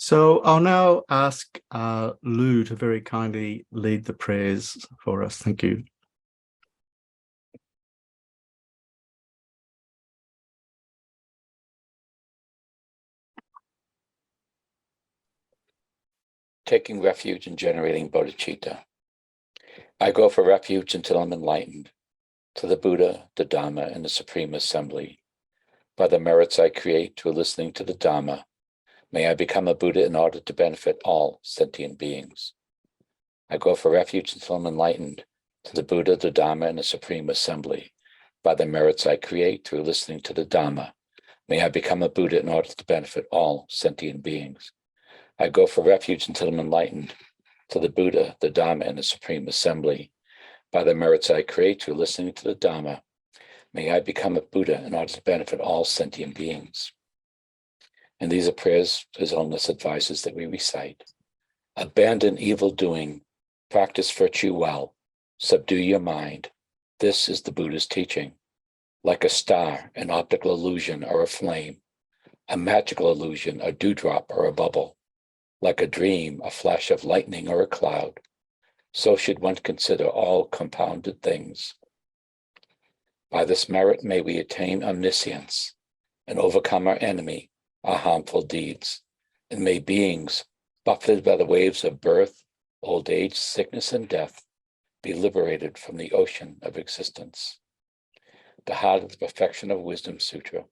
So I'll now ask Lou to very kindly lead the prayers for us. Thank you. Taking refuge in generating bodhicitta. I go for refuge until I'm enlightened, to the Buddha, the Dhamma, and the Supreme Assembly. By the merits I create through listening to the Dhamma, may I become a Buddha in order to benefit all sentient beings. I go for refuge until I'm enlightened, to the Buddha, the Dhamma, and the Supreme Assembly. By the merits I create through listening to the Dhamma, may I become a Buddha in order to benefit all sentient beings. I go for refuge until I'm enlightened, to the Buddha, the Dhamma, and the Supreme Assembly. By the merits I create through listening to the Dhamma, may I become a Buddha in order to benefit all sentient beings. And these are prayers His Holiness advises that we recite. Abandon evil doing, practice virtue well, subdue your mind. This is the Buddha's teaching. Like a star, an optical illusion or a flame, a magical illusion, a dewdrop or a bubble, like a dream, a flash of lightning or a cloud, so should one consider all compounded things. By this merit may we attain omniscience and overcome our enemy, our harmful deeds, and may beings, buffeted by the waves of birth, old age, sickness, and death, be liberated from the ocean of existence. The Heart of the Perfection of Wisdom Sutra.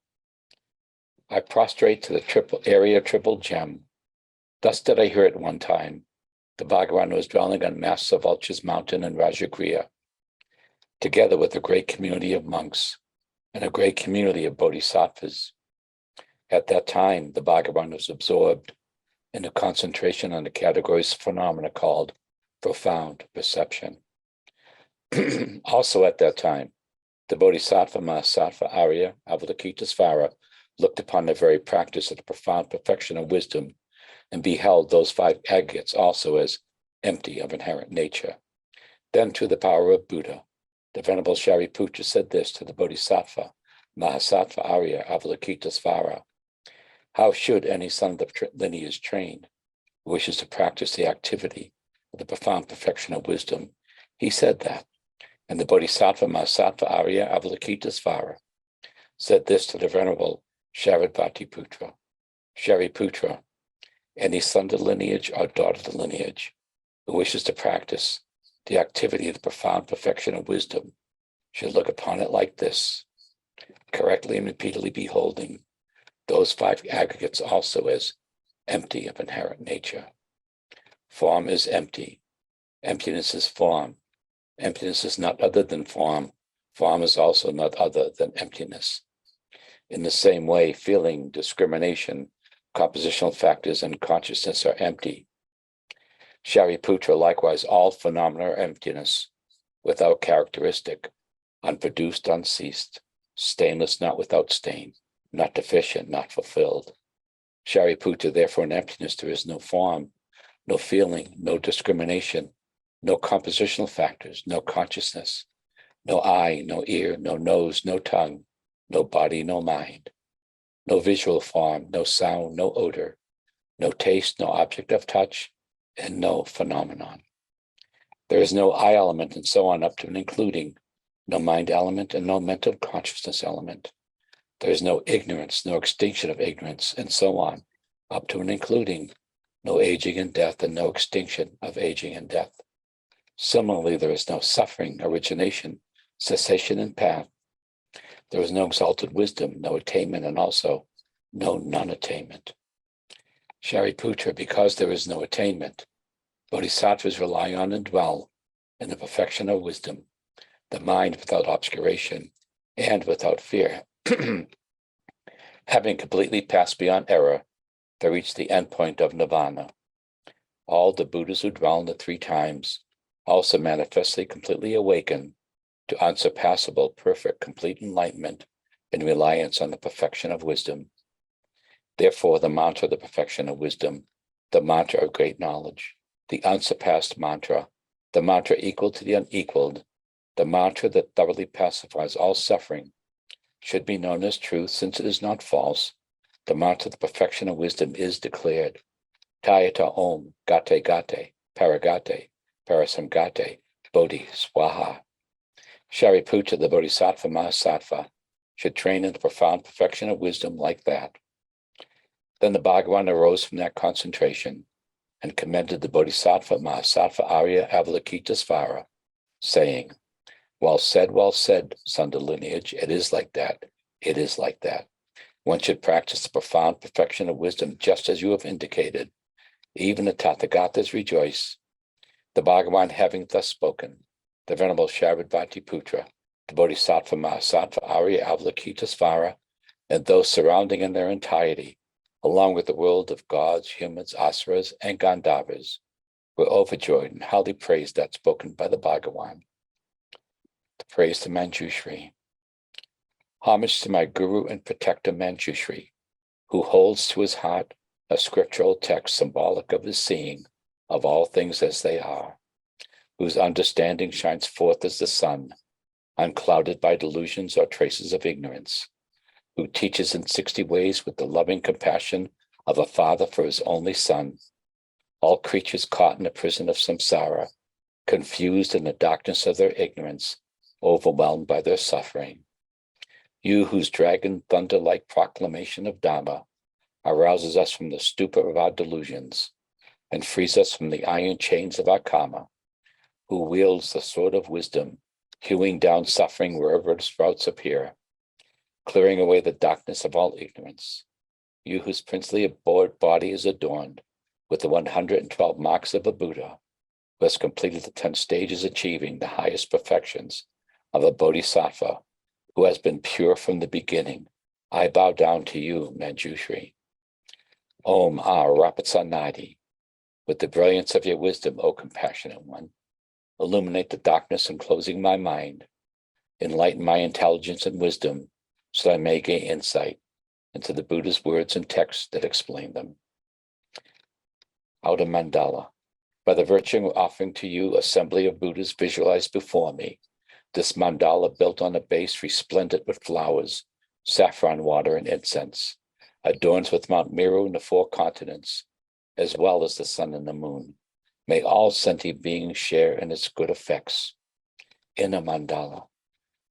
I prostrate to the triple gem. Thus did I hear at one time. The Bhagavan was dwelling on Master Vulture's mountain in Rajagriha, together with a great community of monks and a great community of bodhisattvas. At that time, the Bhagavan was absorbed in a concentration on the categories of phenomena called profound perception. Also at that time, the Bodhisattva Mahasattva Arya Avalokitesvara looked upon the very practice of the profound perfection of wisdom and beheld those five aggregates also as empty of inherent nature. Then, through the power of Buddha, the Venerable Shariputra said this to the Bodhisattva Mahasattva Arya Avalokitesvara. How should any son of the lineage trained who wishes to practice the activity of the profound perfection of wisdom? He said that. And the Bodhisattva Mahasattva Arya Avalokitesvara said this to the Venerable Shariputra. Shariputra, any son of the lineage or daughter of the lineage who wishes to practice the activity of the profound perfection of wisdom should look upon it like this, correctly and repeatedly beholding those five aggregates also as empty of inherent nature. Form is empty. Emptiness is form. Emptiness is not other than form. Form is also not other than emptiness. In the same way, feeling, discrimination, compositional factors, and consciousness are empty. Shariputra, likewise, all phenomena are emptiness, without characteristic, unproduced, unceased, stainless, not without stain, not deficient, not fulfilled. Shariputra, therefore, in emptiness there is no form, no feeling, no discrimination, no compositional factors, no consciousness, no eye, no ear, no nose, no tongue, no body, no mind, no visual form, no sound, no odor, no taste, no object of touch, and no phenomenon. There is no I element and so on up to and including, no mind element and no mental consciousness element. There is no ignorance, no extinction of ignorance, and so on, up to and including no aging and death and no extinction of aging and death. Similarly, there is no suffering, origination, cessation, and path. There is no exalted wisdom, no attainment, and also no non-attainment. Shariputra, because there is no attainment, bodhisattvas rely on and dwell in the perfection of wisdom, the mind without obscuration and without fear. Having completely passed beyond error, they reach the endpoint of nirvana. All the Buddhas who dwell in the three times also manifestly completely awaken to unsurpassable, perfect, complete enlightenment in reliance on the perfection of wisdom. Therefore, the mantra of the perfection of wisdom, the mantra of great knowledge, the unsurpassed mantra, the mantra equal to the unequaled, the mantra that thoroughly pacifies all suffering, should be known as truth, since it is not false. The mantra of the perfection of wisdom is declared. Tayata Om Gate Gate Paragate Parasamgate Bodhi Swaha. Shariputra, the Bodhisattva Mahasattva, should train in the profound perfection of wisdom like that. Then the Bhagavan arose from that concentration and commended the Bodhisattva Mahasattva Arya Avalokitesvara, saying, well said, son of lineage, it is like that, it is like that. One should practice the profound perfection of wisdom just as you have indicated. Even the Tathagatas rejoice. The Bhagavan having thus spoken, the Venerable Sharadvati Putra, the Bodhisattva Mahasattva Arya Avalokitesvara, and those surrounding in their entirety, along with the world of gods, humans, asuras, and Gandharvas, were overjoyed and highly praised that spoken by the Bhagavan. The praise to Manjushri. Homage to my Guru and Protector Manjushri, who holds to his heart a scriptural text symbolic of his seeing of all things as they are, whose understanding shines forth as the sun, unclouded by delusions or traces of ignorance, who teaches in 60 ways with the loving compassion of a father for his only son, all creatures caught in the prison of samsara, confused in the darkness of their ignorance, overwhelmed by their suffering. You whose dragon thunder-like proclamation of Dhamma arouses us from the stupor of our delusions and frees us from the iron chains of our karma, who wields the sword of wisdom, hewing down suffering wherever its sprouts appear, clearing away the darkness of all ignorance. You whose princely body is adorned with the 112 marks of a Buddha, who has completed the 10 stages achieving the highest perfections of a Bodhisattva, who has been pure from the beginning, I bow down to you, Manjushri. Om Rapatsanadi, with the brilliance of your wisdom, O compassionate one, illuminate the darkness enclosing my mind, enlighten my intelligence and wisdom, so that I may gain insight into the Buddha's words and texts that explain them. Outer Mandala, by the virtue of offering to you assembly of Buddhas visualized before me, this mandala built on a base resplendent with flowers, saffron water, and incense, adorns with Mount Meru and the 4 continents, as well as the sun and the moon. May all sentient beings share in its good effects. Inner Mandala,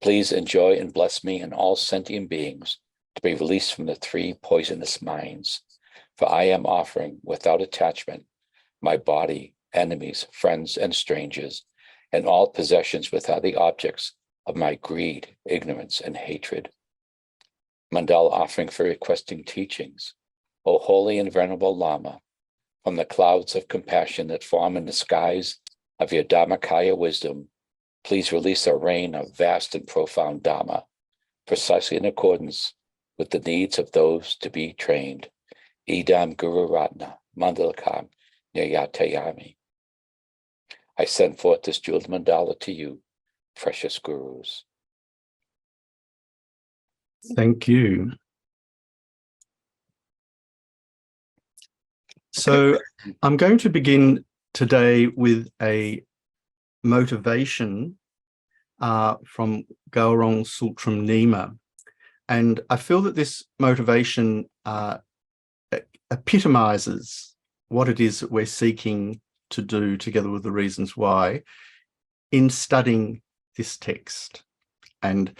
please enjoy and bless me and all sentient beings to be released from the 3 poisonous minds. For I am offering, without attachment, my body, enemies, friends, and strangers, and all possessions without the objects of my greed, ignorance, and hatred. Mandala offering for requesting teachings. O holy and venerable Lama, from the clouds of compassion that form in the skies of your Dharmakaya wisdom, please release a rain of vast and profound Dhamma, precisely in accordance with the needs of those to be trained. Idam Guru Ratna, Mandalakam, Nyayatayami. I send forth this jeweled mandala to you, precious gurus. Thank you. So I'm going to begin today with a motivation from Gaurong Sultram Nima. And I feel that this motivation epitomizes what it is that we're seeking to do, together with the reasons why, in studying this text, and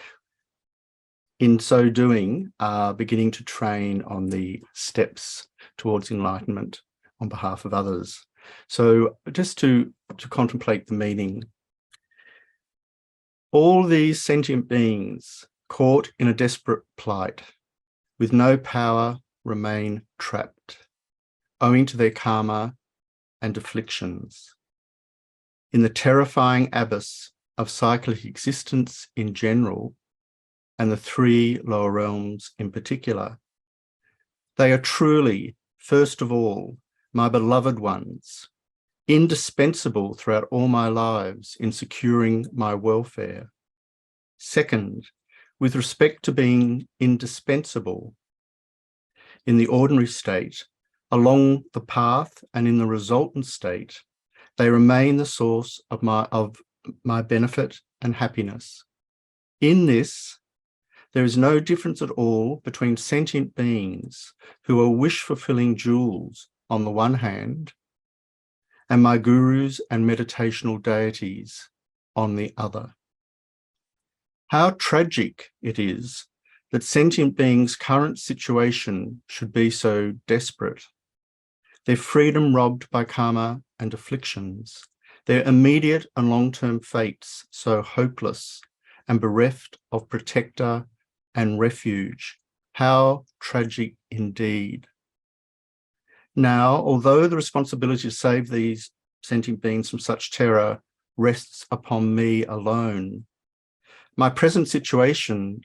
in so doing, beginning to train on the steps towards enlightenment on behalf of others. So just to contemplate the meaning. All these sentient beings caught in a desperate plight, with no power, remain trapped, owing to their karma and afflictions, in the terrifying abyss of cyclic existence in general, and the 3 lower realms in particular. They are truly, first of all, my beloved ones, indispensable throughout all my lives in securing my welfare. Second, with respect to being indispensable in the ordinary state, along the path and in the resultant state, they remain the source of my benefit and happiness. In this, there is no difference at all between sentient beings who are wish-fulfilling jewels on the one hand, and my gurus and meditational deities on the other. How tragic it is that sentient beings' current situation should be so desperate, their freedom robbed by karma and afflictions, their immediate and long-term fates so hopeless and bereft of protector and refuge. How tragic indeed. Now, although the responsibility to save these sentient beings from such terror rests upon me alone, my present situation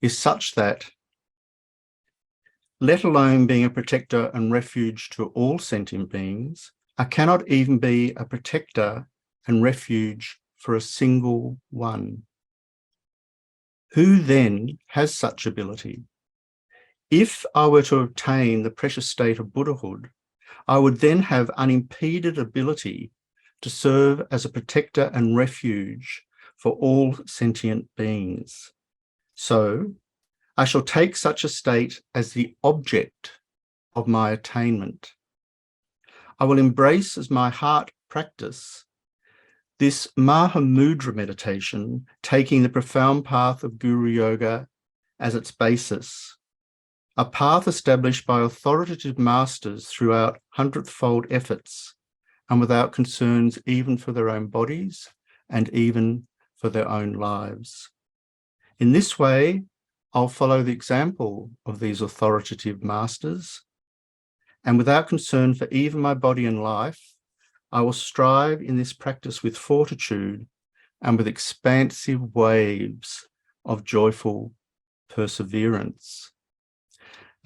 is such that, let alone being a protector and refuge to all sentient beings, I cannot even be a protector and refuge for a single one. Who then has such ability? If I were to obtain the precious state of Buddhahood, I would then have unimpeded ability to serve as a protector and refuge for all sentient beings. So I shall take such a state as the object of my attainment. I will embrace as my heart practice this Mahamudra meditation, taking the profound path of Guru Yoga as its basis, a path established by authoritative masters throughout hundredfold efforts and without concerns even for their own bodies and even for their own lives. In this way, I'll follow the example of these authoritative masters, and without concern for even my body and life, I will strive in this practice with fortitude and with expansive waves of joyful perseverance.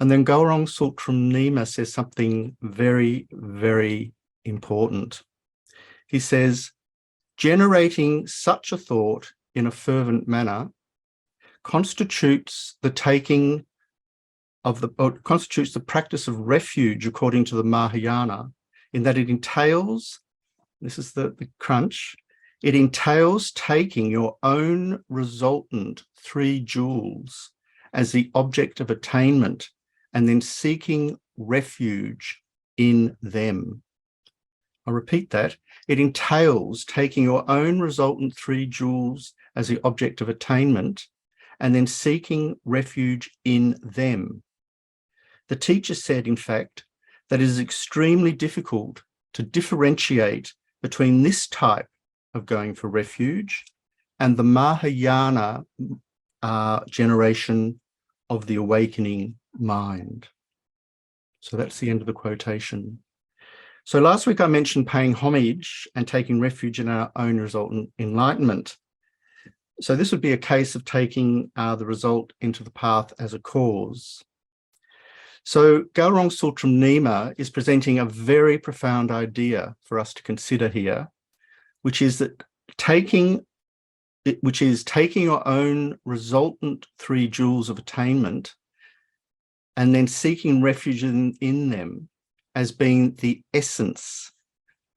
And then Gaurang Sultram Nima says something very, very important. He says, generating such a thought in a fervent manner constitutes the practice of refuge according to the Mahayana, in that it entails, this is the crunch, it entails taking your own resultant 3 jewels as the object of attainment and then seeking refuge in them. I'll repeat that. It entails taking your own resultant 3 jewels as the object of attainment and then seeking refuge in them. The teacher said, in fact, that it is extremely difficult to differentiate between this type of going for refuge and the Mahayana generation of the awakening mind. So that's the end of the quotation. So last week I mentioned paying homage and taking refuge in our own resultant enlightenment. So this would be a case of taking the result into the path as a cause. So Gaurang Sultram Nima is presenting a very profound idea for us to consider here, which is taking your own resultant 3 jewels of attainment and then seeking refuge in them as being the essence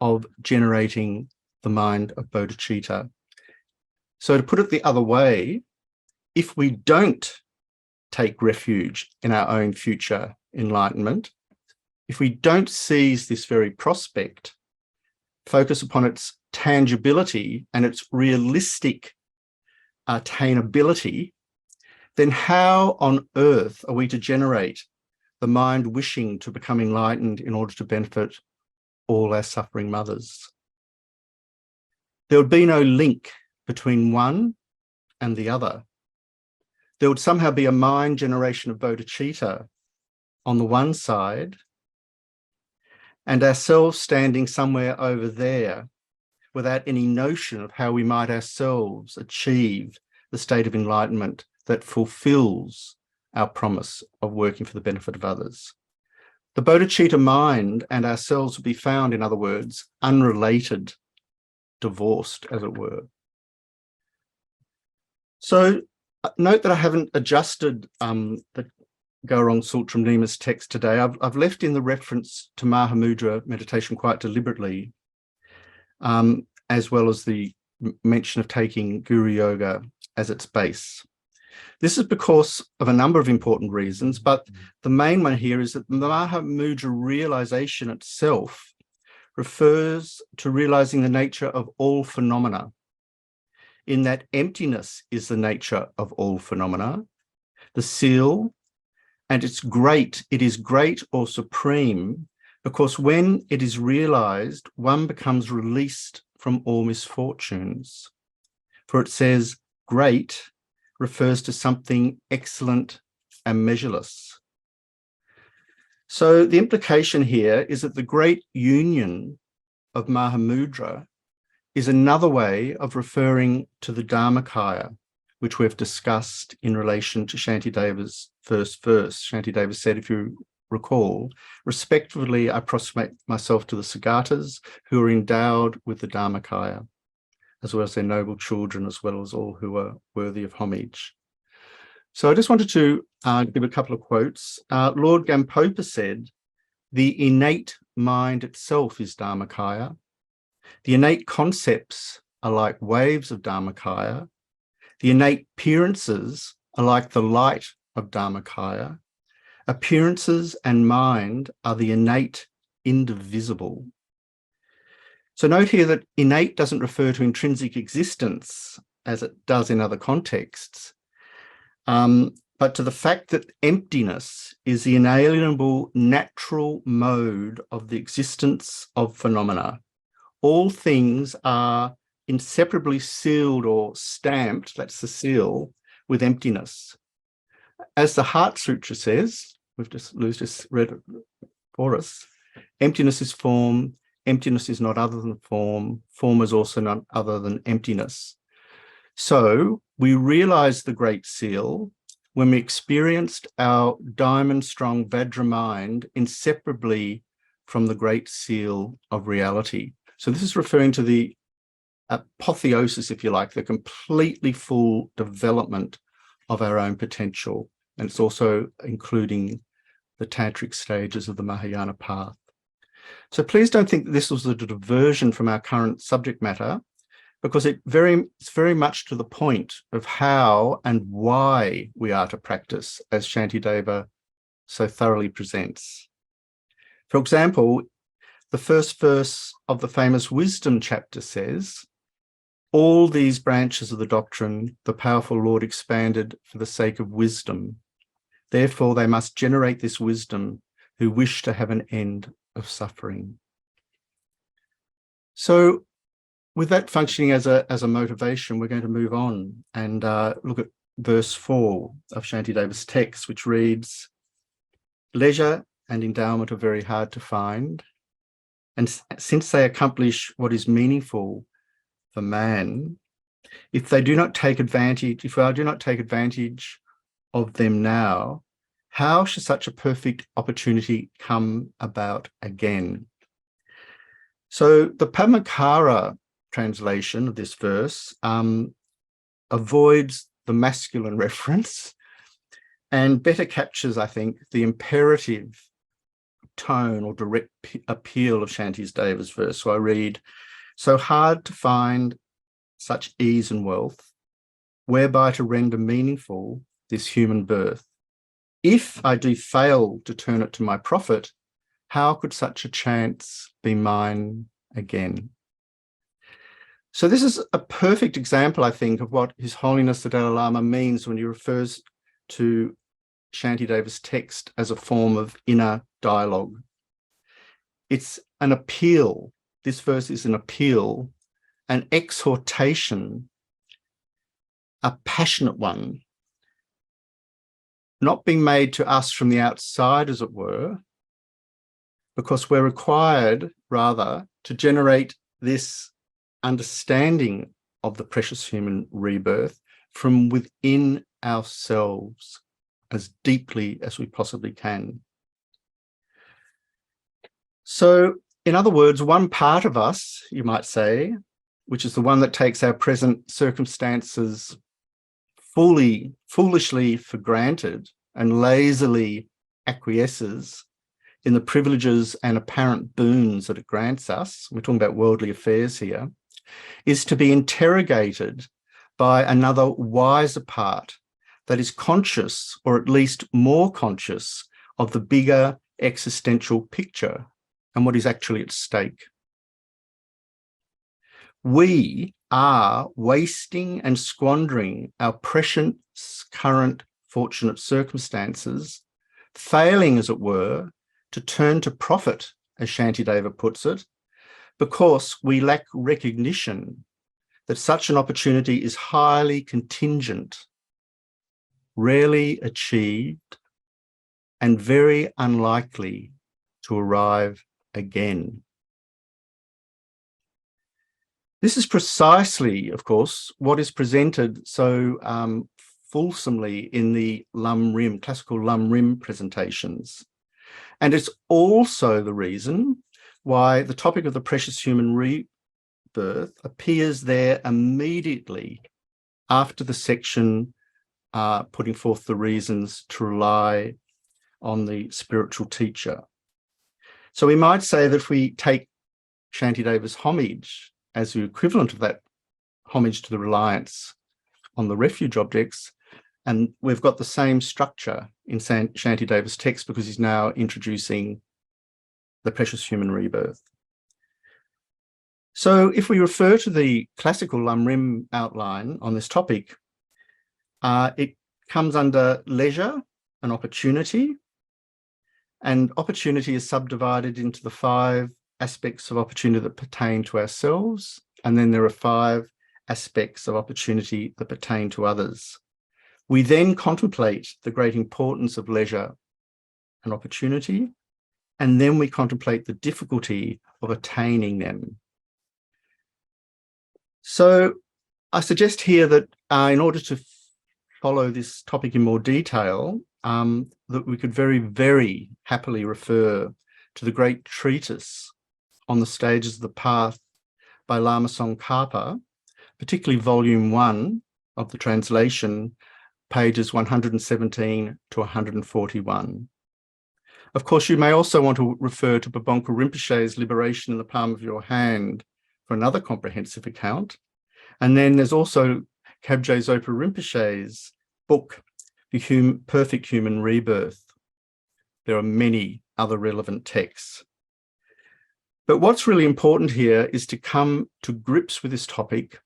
of generating the mind of bodhicitta. So to put it the other way, if we don't take refuge in our own future enlightenment, if we don't seize this very prospect, focus upon its tangibility and its realistic attainability, then how on earth are we to generate the mind wishing to become enlightened in order to benefit all our suffering mothers? There would be no link between one and the other. There would somehow be a mind generation of bodhicitta on the one side and ourselves standing somewhere over there without any notion of how we might ourselves achieve the state of enlightenment that fulfills our promise of working for the benefit of others. The bodhicitta mind and ourselves would be found, in other words, unrelated, divorced, as it were. So note that I haven't adjusted the Gaurang Sultram Nima's text today. I've left in the reference to Mahamudra meditation quite deliberately, as well as the mention of taking Guru Yoga as its base. This is because of a number of important reasons, but the main one here is that the Mahamudra realization itself refers to realizing the nature of all phenomena, in that emptiness is the nature of all phenomena, the seal, and it is great or supreme, because when it is realized, one becomes released from all misfortunes. For it says, great refers to something excellent and measureless. So the implication here is that the great union of Mahamudra is another way of referring to the Dharmakaya, which we've discussed in relation to Shantideva's first verse. Shantideva said, if you recall, respectfully I prostrate myself to the Sagatas who are endowed with the Dharmakaya, as well as their noble children, as well as all who are worthy of homage. So I just wanted to give a couple of quotes. Lord Gampopa said, the innate mind itself is Dharmakaya. The innate concepts are like waves of Dharmakaya. The innate appearances are like the light of Dharmakaya. Appearances and mind are the innate indivisible. So note here that innate doesn't refer to intrinsic existence as it does in other contexts, but to the fact that emptiness is the inalienable natural mode of the existence of phenomena. All things are inseparably sealed or stamped, that's the seal, with emptiness. As the Heart Sutra says, Lou's just read it for us, emptiness is form, emptiness is not other than form, form is also not other than emptiness. So we realized the Great Seal when we experienced our diamond-strong Vajra mind inseparably from the Great Seal of reality. So this is referring to the apotheosis, if you like, the completely full development of our own potential. And it's also including the tantric stages of the Mahayana path. So please don't think that this was a diversion from our current subject matter, because it's very much to the point of how and why we are to practice, as Shantideva so thoroughly presents. For example, the first verse of the famous Wisdom chapter says, all these branches of the doctrine, the powerful Lord expanded for the sake of wisdom. Therefore, they must generate this wisdom who wish to have an end of suffering. So with that functioning as a motivation, we're going to move on and look at verse 4 of Shantideva's text, which reads, leisure and endowment are very hard to find. And since they accomplish what is meaningful for man, if I do not take advantage of them now, how should such a perfect opportunity come about again? So the Padmakara translation of this verse avoids the masculine reference and better captures, I think, the imperative tone or direct appeal of Shantideva's verse. So I read, so hard to find such ease and wealth, whereby to render meaningful this human birth. If I do fail to turn it to my profit, how could such a chance be mine again? So this is a perfect example, I think, of what His Holiness the Dalai Lama means when he refers to Shantideva's text as a form of inner dialogue. It's an appeal. This verse is an appeal, an exhortation, a passionate one, not being made to us from the outside, as it were, because we're required, rather, to generate this understanding of the precious human rebirth from within ourselves as deeply as we possibly can. So, in other words, one part of us, you might say, which is the one that takes our present circumstances foolishly for granted and lazily acquiesces in the privileges and apparent boons that it grants us, we're talking about worldly affairs here, is to be interrogated by another wiser part that is conscious, or at least more conscious, of the bigger existential picture and what is actually at stake. We are wasting and squandering our precious current fortunate circumstances, failing, as it were, to turn to profit, as Shantideva puts it, because we lack recognition that such an opportunity is highly contingent, rarely achieved, and very unlikely to arrive again. This is precisely, of course, what is presented so fulsomely in the classical Lam Rim presentations. And it's also the reason why the topic of the precious human rebirth appears there immediately after the section putting forth the reasons to rely on the spiritual teacher. So we might say that if we take Shantideva's homage as the equivalent of that homage to the reliance on the refuge objects, and we've got the same structure in Shantideva's text because he's now introducing the precious human rebirth. So if we refer to the classical Lam Rim outline on this topic, it comes under leisure and opportunity, and opportunity is subdivided into the 5 aspects of opportunity that pertain to ourselves, and then there are 5 aspects of opportunity that pertain to others. We then contemplate the great importance of leisure and opportunity, and then we contemplate the difficulty of attaining them. So I suggest here that in order to follow this topic in more detail, that we could very, very happily refer to the great treatise on the stages of the path by Lama Tsongkhapa, particularly volume 1 of the translation, pages 117 to 141. Of course, you may also want to refer to Babonka Rinpoche's Liberation in the Palm of Your Hand for another comprehensive account. And then there's also Kabje Zopa Rinpoche's book, The Perfect Human Rebirth. There are many other relevant texts. But what's really important here is to come to grips with this topic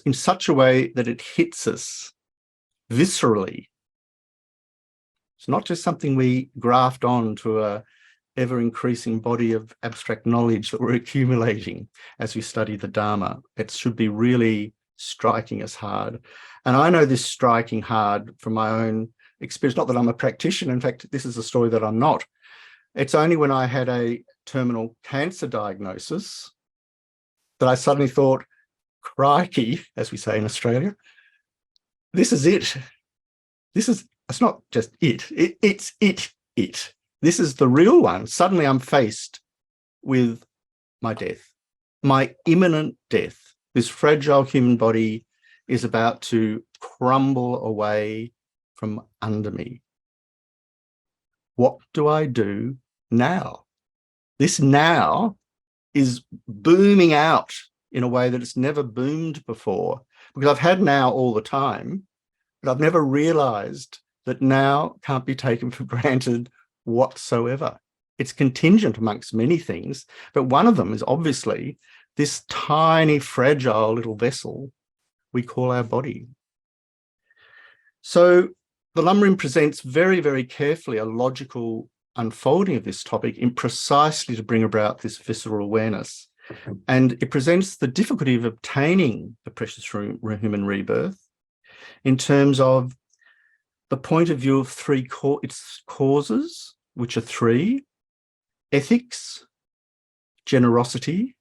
in such a way that it hits us viscerally. It's not just something we graft on to a ever-increasing body of abstract knowledge that we're accumulating as we study the Dharma. It should be really striking us hard. And I know this striking hard from my own experience, not that I'm a practitioner. In fact, this is a story that I'm not. It's only when I had a terminal cancer diagnosis that I suddenly thought, crikey, as we say in Australia, this is it. It's not just it's it. This is the real one. Suddenly I'm faced with my death, my imminent death. This fragile human body is about to crumble away from under me. What do I do now? This now is booming out in a way that it's never boomed before, because I've had now all the time, but I've never realized that now can't be taken for granted whatsoever. It's contingent amongst many things, but one of them is obviously this tiny, fragile little vessel we call our body. So the Lam Rim presents very, very carefully a logical unfolding of this topic in precisely to bring about this visceral awareness. And it presents the difficulty of obtaining the precious human rebirth in terms of the point of view of its causes, which are 3: ethics, generosity,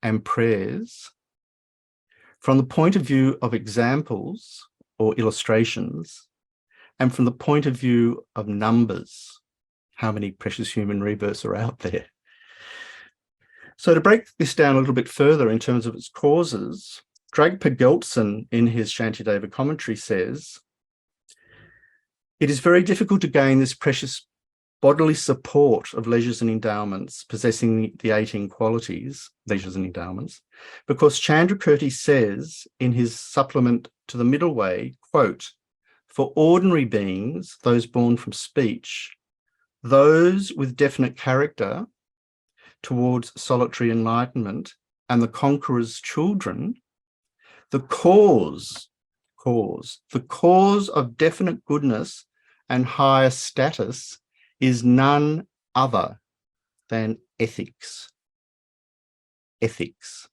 and prayers. From the point of view of examples or illustrations, and from the point of view of numbers, how many precious human rebirths are out there. So to break this down a little bit further in terms of its causes, Dragpa Geltsen in his Shantideva commentary says, it is very difficult to gain this precious bodily support of leisures and endowments possessing the 18 qualities, leisures and endowments, because Chandrakirti says in his supplement to the Middle Way, quote, for ordinary beings, those born from speech, those with definite character towards solitary enlightenment, and the conqueror's children, the cause of definite goodness and higher status is none other than ethics. Ethics.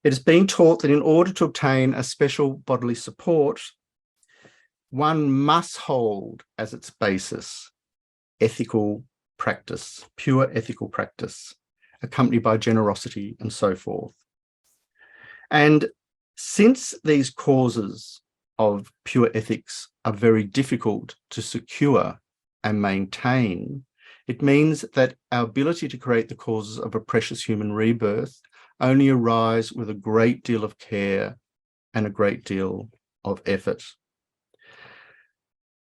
It has been taught that in order to obtain a special bodily support, one must hold as its basis ethical practice, pure ethical practice, accompanied by generosity and so forth. And since these causes of pure ethics are very difficult to secure and maintain, it means that our ability to create the causes of a precious human rebirth only arise with a great deal of care and a great deal of effort.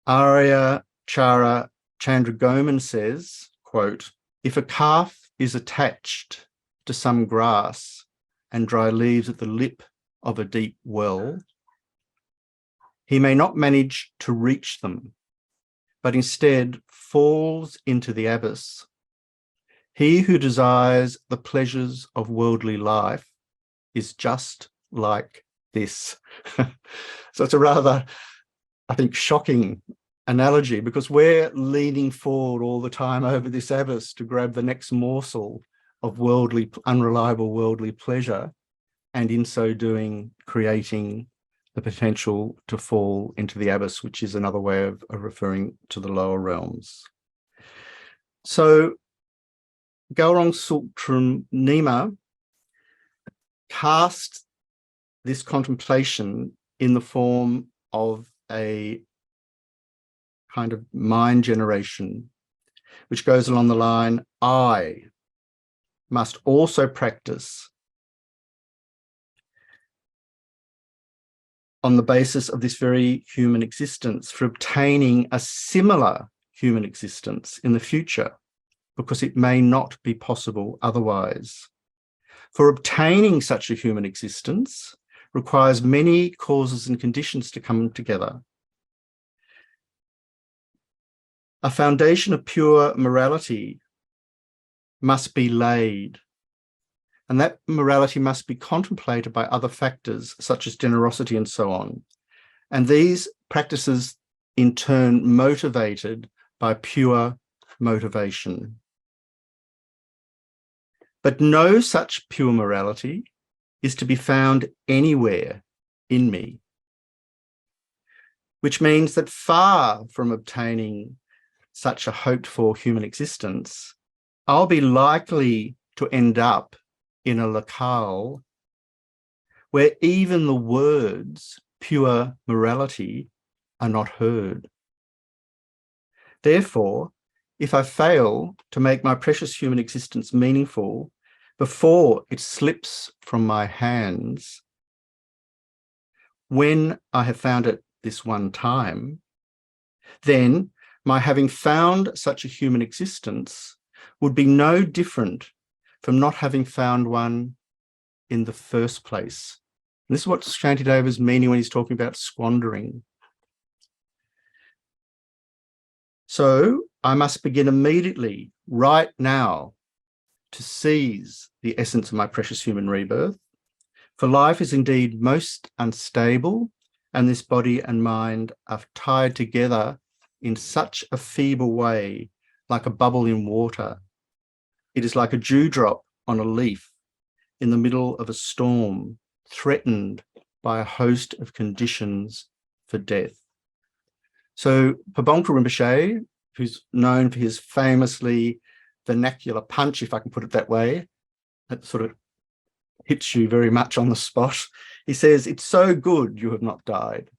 Arya Chara Chandragoman says, quote, "If a calf is attached to some grass and dry leaves at the lip of a deep well, he may not manage to reach them, but instead falls into the abyss. He who desires the pleasures of worldly life is just like this." So it's a rather, I think, shocking analogy, because we're leaning forward all the time over this abyss to grab the next morsel of worldly, unreliable worldly pleasure, and in so doing, creating the potential to fall into the abyss, which is another way of referring to the lower realms. So Gaurang Sultram Nima cast this contemplation in the form of a kind of mind generation, which goes along the line, I must also practice on the basis of this very human existence for obtaining a similar human existence in the future, because it may not be possible otherwise. For obtaining such a human existence requires many causes and conditions to come together. A foundation of pure morality must be laid, and that morality must be contemplated by other factors such as generosity and so on. And these practices in turn motivated by pure motivation. But no such pure morality is to be found anywhere in me, which means that far from obtaining such a hoped-for human existence, I'll be likely to end up in a locale where even the words pure morality are not heard. Therefore, if I fail to make my precious human existence meaningful before it slips from my hands, when I have found it this one time, then my having found such a human existence would be no different from not having found one in the first place. And this is what Shantideva is meaning when he's talking about squandering. So I must begin immediately, right now, to seize the essence of my precious human rebirth. For life is indeed most unstable, and this body and mind are tied together in such a feeble way, like a bubble in water. It is like a dewdrop on a leaf in the middle of a storm, threatened by a host of conditions for death. So Pabongka Rinpoche, who's known for his famously vernacular punch, if I can put it that way, that sort of hits you very much on the spot. He says, "It's so good you have not died.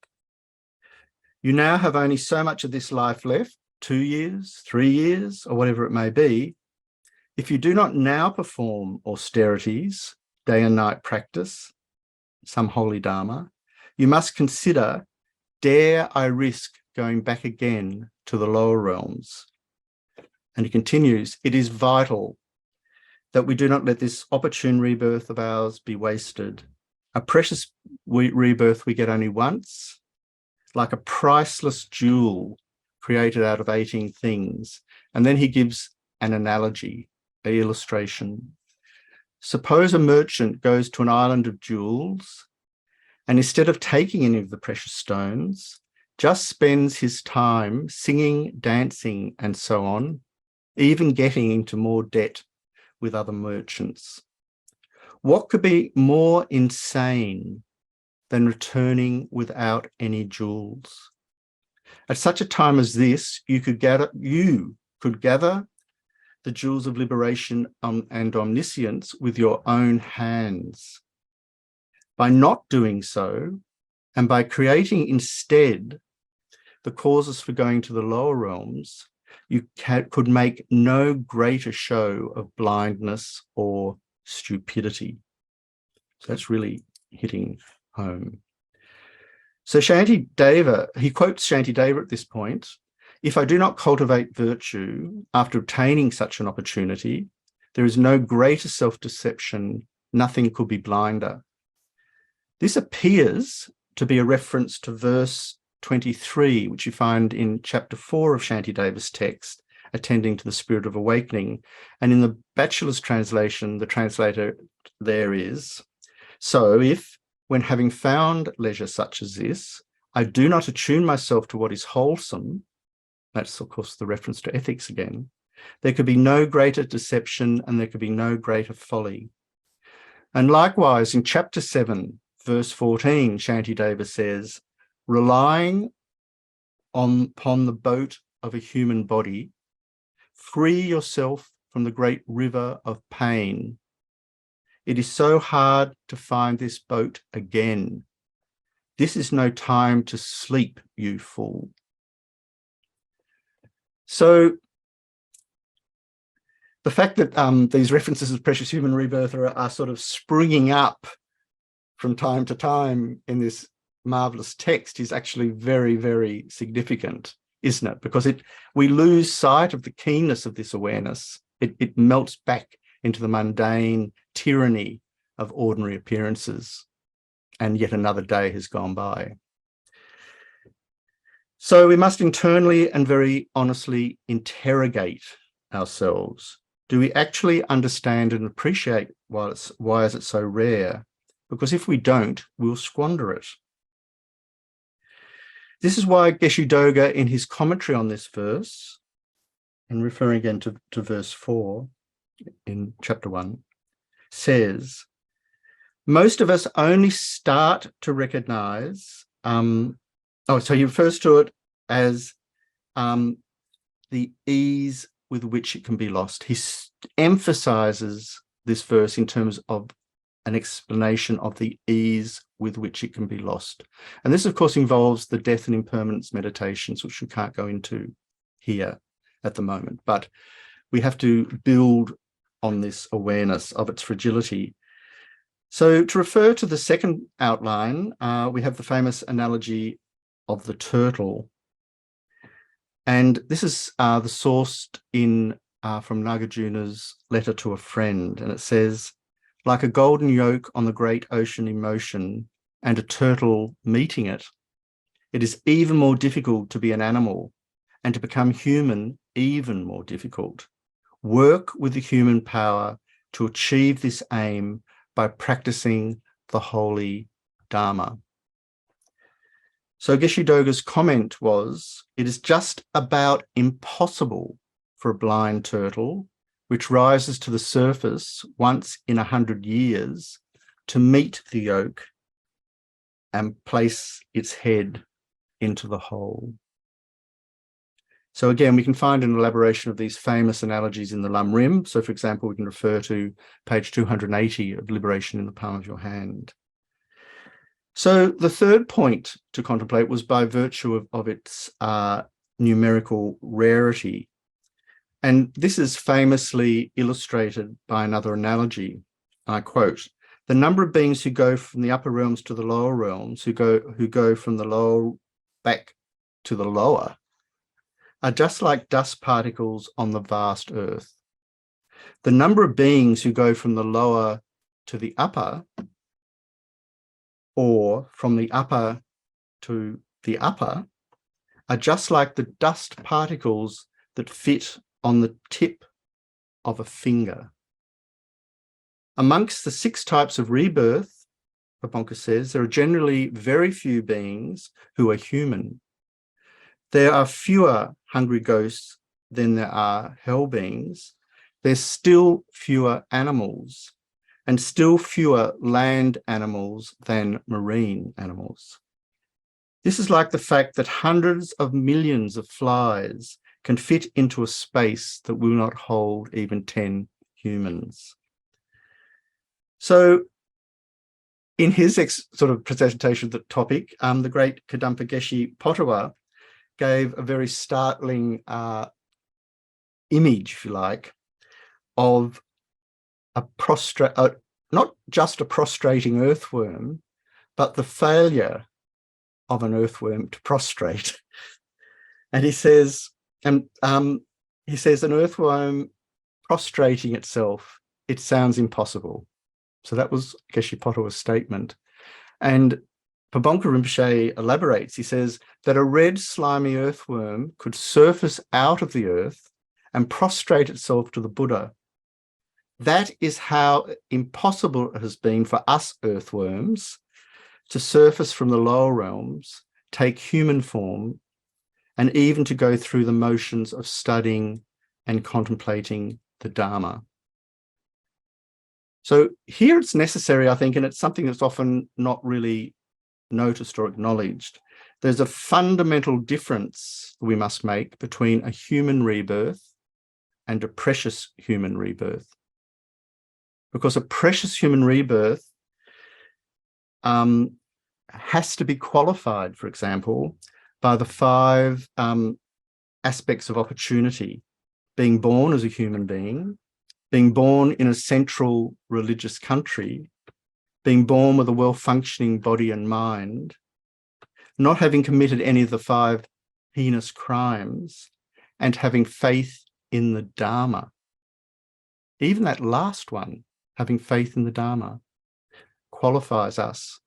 You now have only so much of this life left, 2 years, 3 years, or whatever it may be. If you do not now perform austerities, day and night practice, some holy dharma, you must consider, dare I risk going back again to the lower realms?" And he continues, "It is vital that we do not let this opportune rebirth of ours be wasted. A precious rebirth we get only once. like a priceless jewel created out of 18 things. And then he gives an analogy, an illustration. Suppose a merchant goes to an island of jewels and instead of taking any of the precious stones, just spends his time singing, dancing, and so on, even getting into more debt with other merchants. What could be more insane than returning without any jewels? At such a time as this, you could gather the jewels of liberation and omniscience with your own hands. By not doing so, and by creating instead the causes for going to the lower realms, you could make no greater show of blindness or stupidity. So that's really hitting home. So Shantideva, he quotes Shantideva at this point, if I do not cultivate virtue after obtaining such an opportunity, there is no greater self-deception, nothing could be blinder. This appears to be a reference to verse 23, which you find in chapter 4 of Shantideva's text, Attending to the Spirit of Awakening. And in the Bachelor's translation, the translator there is, so if, when having found leisure such as this, I do not attune myself to what is wholesome, that's of course the reference to ethics again, there could be no greater deception and there could be no greater folly. And likewise in chapter 7, verse 14, Shantideva says, relying upon the boat of a human body, free yourself from the great river of pain. It is so hard to find this boat again. This is no time to sleep, you fool. So the fact that these references of precious human rebirth are sort of springing up from time to time in this marvelous text is actually very, very significant, isn't it? Because we lose sight of the keenness of this awareness. It melts back into the mundane tyranny of ordinary appearances, and yet another day has gone by. So we must internally and very honestly interrogate ourselves. Do we actually understand and appreciate why is it so rare? Because if we don't, we'll squander it. This is why Geshe-Doga, in his commentary on this verse, and referring again to verse 4 in chapter 1, says, most of us only start to recognize, so he refers to it as the ease with which it can be lost. He emphasizes this verse in terms of an explanation of the ease with which it can be lost. And this, of course, involves the death and impermanence meditations, which we can't go into here at the moment. But we have to build on this awareness of its fragility. So to refer to the second outline, we have the famous analogy of the turtle. And this is the sourced in from Nagarjuna's letter to a friend. And it says, like a golden yoke on the great ocean in motion and a turtle meeting it, it is even more difficult to be an animal, and to become human even more difficult. Work with the human power to achieve this aim by practicing the holy Dharma. So Geshe-Doga's comment was, it is just about impossible for a blind turtle, which rises to the surface once in 100 years, to meet the yoke and place its head into the hole. So again, we can find an elaboration of these famous analogies in the Lam Rim. So for example, we can refer to page 280 of Liberation in the Palm of Your Hand. So the third point to contemplate was by virtue of its numerical rarity. And this is famously illustrated by another analogy. I quote, the number of beings who go from the upper realms to the lower realms, who go from the lower back to the lower, are just like dust particles on the vast earth. The number of beings who go from the lower to the upper, or from the upper to the upper, are just like the dust particles that fit on the tip of a finger. Amongst the 6 types of rebirth, Pabonka says, there are generally very few beings who are human. There are fewer hungry ghosts than there are hell beings. There's still fewer animals and still fewer land animals than marine animals. This is like the fact that hundreds of millions of flies can fit into a space that will not hold even 10 humans. So in his sort of presentation of the topic, the great Kadampa Geshe Potawa gave a very startling image, if you like, of not just a prostrating earthworm, but the failure of an earthworm to prostrate. And he says, an earthworm prostrating itself, it sounds impossible. So that was Geshe Potawa's statement. And Pabonka Rinpoche elaborates. He says that a red slimy earthworm could surface out of the earth and prostrate itself to the Buddha. That is how impossible it has been for us earthworms to surface from the lower realms, take human form, and even to go through the motions of studying and contemplating the Dharma. So here it's necessary, I think, and it's something that's often not really noticed or acknowledged. There's a fundamental difference we must make between a human rebirth and a precious human rebirth. Because a precious human rebirth has to be qualified, for example, by the 5 aspects of opportunity: being born as a human being born in a central religious country, being born with a well-functioning body and mind, not having committed any of the 5 heinous crimes, and having faith in the Dharma. Even that last one, having faith in the Dharma, qualifies us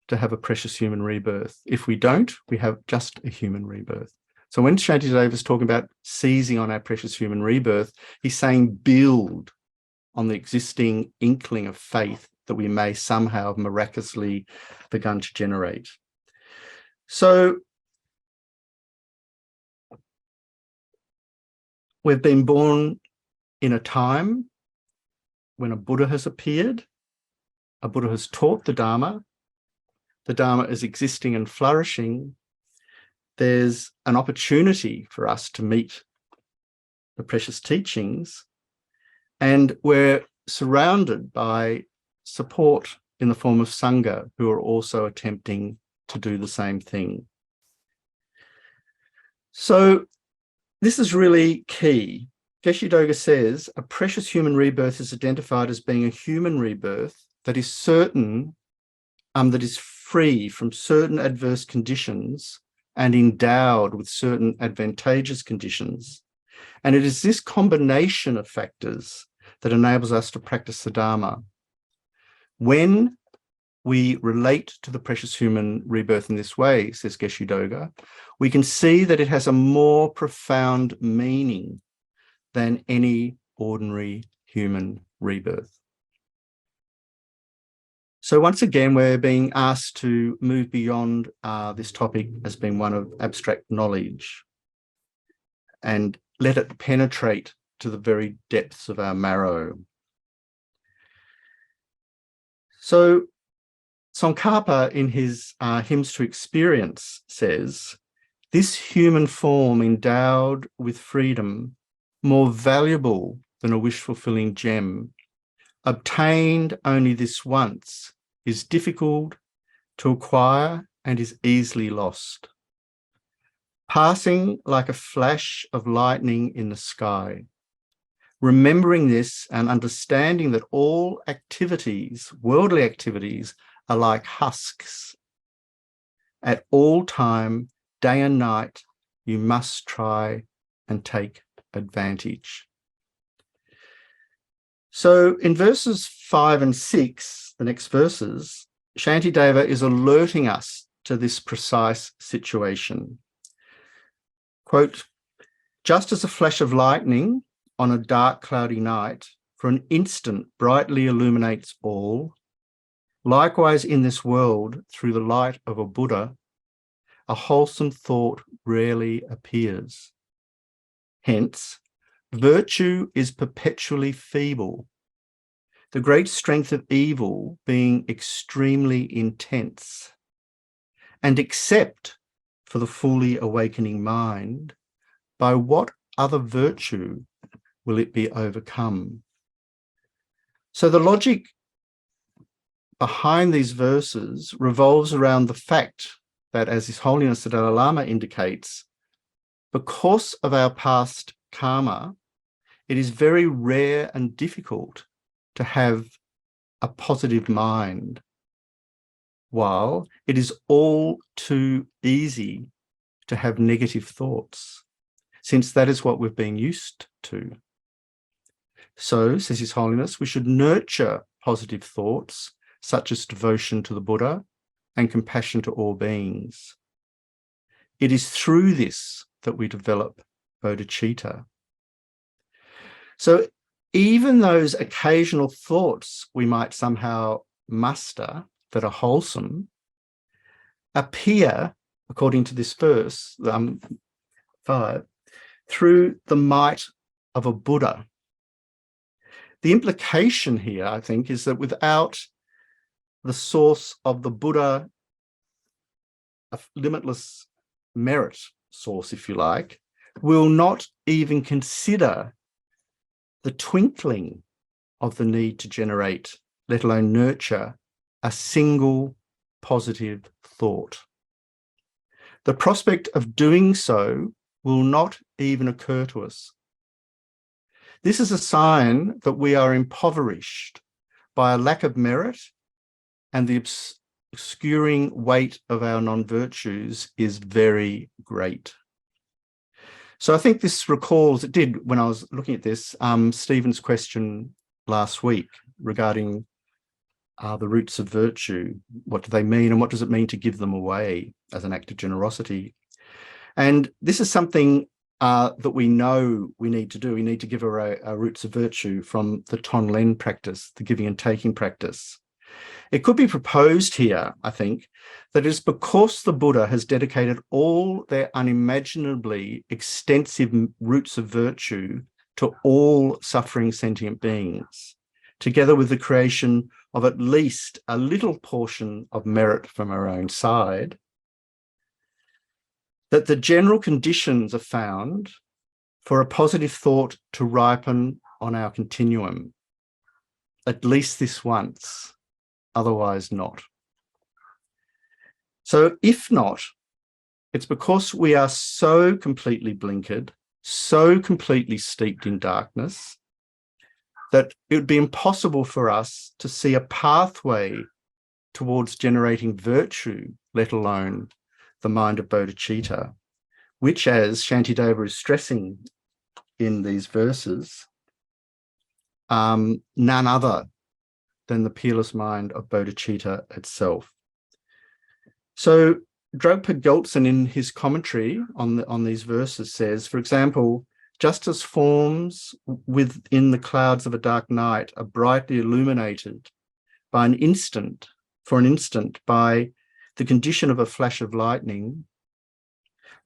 to have a precious human rebirth. If we don't, we have just a human rebirth. So when Shantideva is talking about seizing on our precious human rebirth, he's saying build on the existing inkling of faith that we may somehow have miraculously begun to generate. So we've been born in a time when a Buddha has appeared, a Buddha has taught the Dharma is existing and flourishing. There's an opportunity for us to meet the precious teachings, and we're surrounded by support in the form of Sangha, who are also attempting to do the same thing. So this is really key. Geshe Doga says a precious human rebirth is identified as being a human rebirth that is certain, that is free from certain adverse conditions and endowed with certain advantageous conditions. And it is this combination of factors that enables us to practice the Dharma. When we relate to the precious human rebirth in this way, says Geshe Doga, we can see that it has a more profound meaning than any ordinary human rebirth. So once again, we're being asked to move beyond this topic as being one of abstract knowledge and let it penetrate to the very depths of our marrow. So Tsongkhapa, in his Hymns to Experience, says, this human form endowed with freedom, more valuable than a wish-fulfilling gem, obtained only this once, is difficult to acquire and is easily lost. Passing like a flash of lightning in the sky. Remembering this and understanding that all activities, worldly activities, are like husks. At all time, day and night, you must try and take advantage. So in verses 5 and 6, the next verses, Shantideva is alerting us to this precise situation. Quote, just as a flash of lightning on a dark, cloudy night for an instant brightly illuminates all, likewise in this world, through the light of a Buddha, a wholesome thought rarely appears. Hence, virtue is perpetually feeble, the great strength of evil being extremely intense, and except for the fully awakening mind, by what other virtue will it be overcome? So the logic behind these verses revolves around the fact that, as His Holiness the Dalai Lama indicates, because of our past karma, it is very rare and difficult to have a positive mind, while it is all too easy to have negative thoughts, since that is what we've been used to. So, says His Holiness, we should nurture positive thoughts, such as devotion to the Buddha and compassion to all beings. It is through this that we develop bodhicitta. So even those occasional thoughts we might somehow muster that are wholesome appear, according to this verse 5, through the might of a Buddha. The implication here, I think, is that without the source of the Buddha, a limitless merit source, if you like, will not even consider the twinkling of the need to generate, let alone nurture, a single positive thought. The prospect of doing so will not even occur to us. This is a sign that we are impoverished by a lack of merit, and the obscuring weight of our non-virtues is very great. So I think this recalls, it did when I was looking at this, Stephen's question last week regarding the roots of virtue. What do they mean, and what does it mean to give them away as an act of generosity? And this is something that we know we need to do. We need to give away our roots of virtue from the Tonlen practice, the giving and taking practice. It could be proposed here, I think, that it is because the Buddha has dedicated all their unimaginably extensive roots of virtue to all suffering sentient beings, together with the creation of at least a little portion of merit from our own side, that the general conditions are found for a positive thought to ripen on our continuum, at least this once, otherwise not. So if not, it's because we are so completely blinkered, so completely steeped in darkness, that it would be impossible for us to see a pathway towards generating virtue, let alone the mind of bodhicitta, which, as Shantideva is stressing in these verses, none other than the peerless mind of bodhicitta itself. So Dragpa Gyaltsen, in his commentary on these verses, says, for example, just as forms within the clouds of a dark night are brightly illuminated for an instant by the condition of a flash of lightning,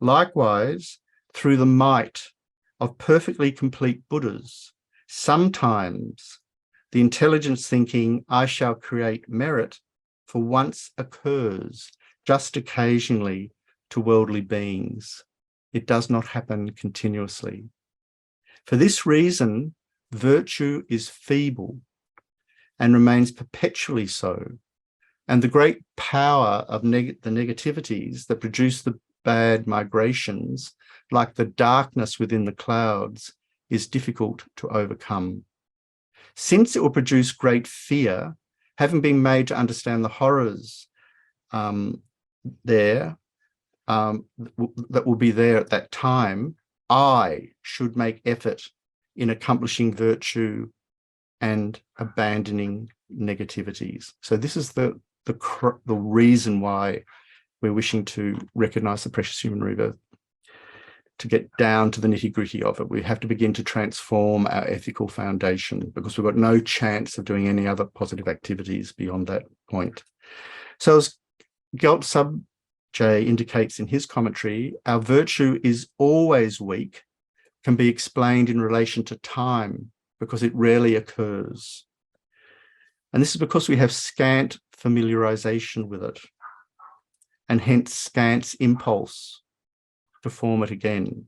likewise, through the might of perfectly complete Buddhas, sometimes the intelligence thinking, I shall create merit, for once occurs just occasionally to worldly beings. It does not happen continuously. For this reason, virtue is feeble and remains perpetually so. And the great power of the negativities that produce the bad migrations, like the darkness within the clouds, is difficult to overcome. Since it will produce great fear, having been made to understand the horrors that will be there at that time, I should make effort in accomplishing virtue and abandoning negativities. So this is the reason why we're wishing to recognize the precious human rebirth, to get down to the nitty-gritty of it. We have to begin to transform our ethical foundation because we've got no chance of doing any other positive activities beyond that point. So as Gelt Sub J indicates in his commentary, our virtue is always weak, can be explained in relation to time because it rarely occurs. And this is because we have scant familiarization with it, and hence scant impulse to form it again.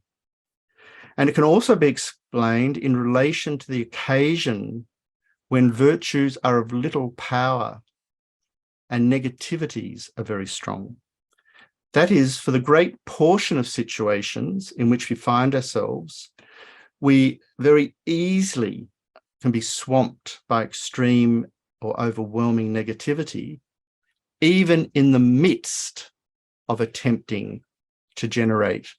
And it can also be explained in relation to the occasion when virtues are of little power and negativities are very strong. That is, for the great portion of situations in which we find ourselves, we very easily can be swamped by extreme or overwhelming negativity, even in the midst of attempting to generate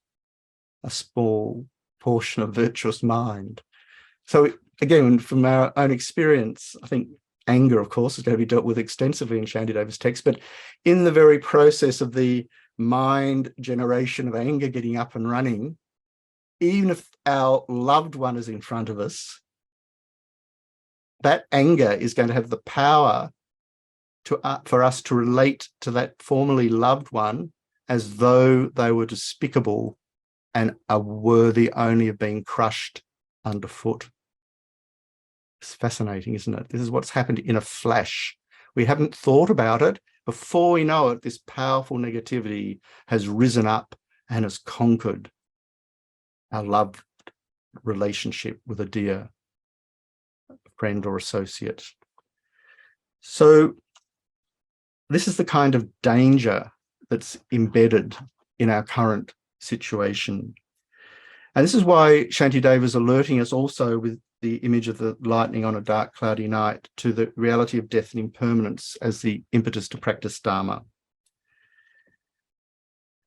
a small portion of virtuous mind. So again, from our own experience, I think anger, of course, is going to be dealt with extensively in Shantideva's text, but in the very process of the mind generation of anger getting up and running, even if our loved one is in front of us, that anger is going to have the power to for us to relate to that formerly loved one as though they were despicable and are worthy only of being crushed underfoot. It's fascinating, isn't it? This is what's happened in a flash. We haven't thought about it. Before we know it, this powerful negativity has risen up and has conquered our loved relationship with a dear friend or associate. So this is the kind of danger that's embedded in our current situation. And this is why Shantideva is alerting us also with the image of the lightning on a dark, cloudy night to the reality of death and impermanence as the impetus to practice Dharma.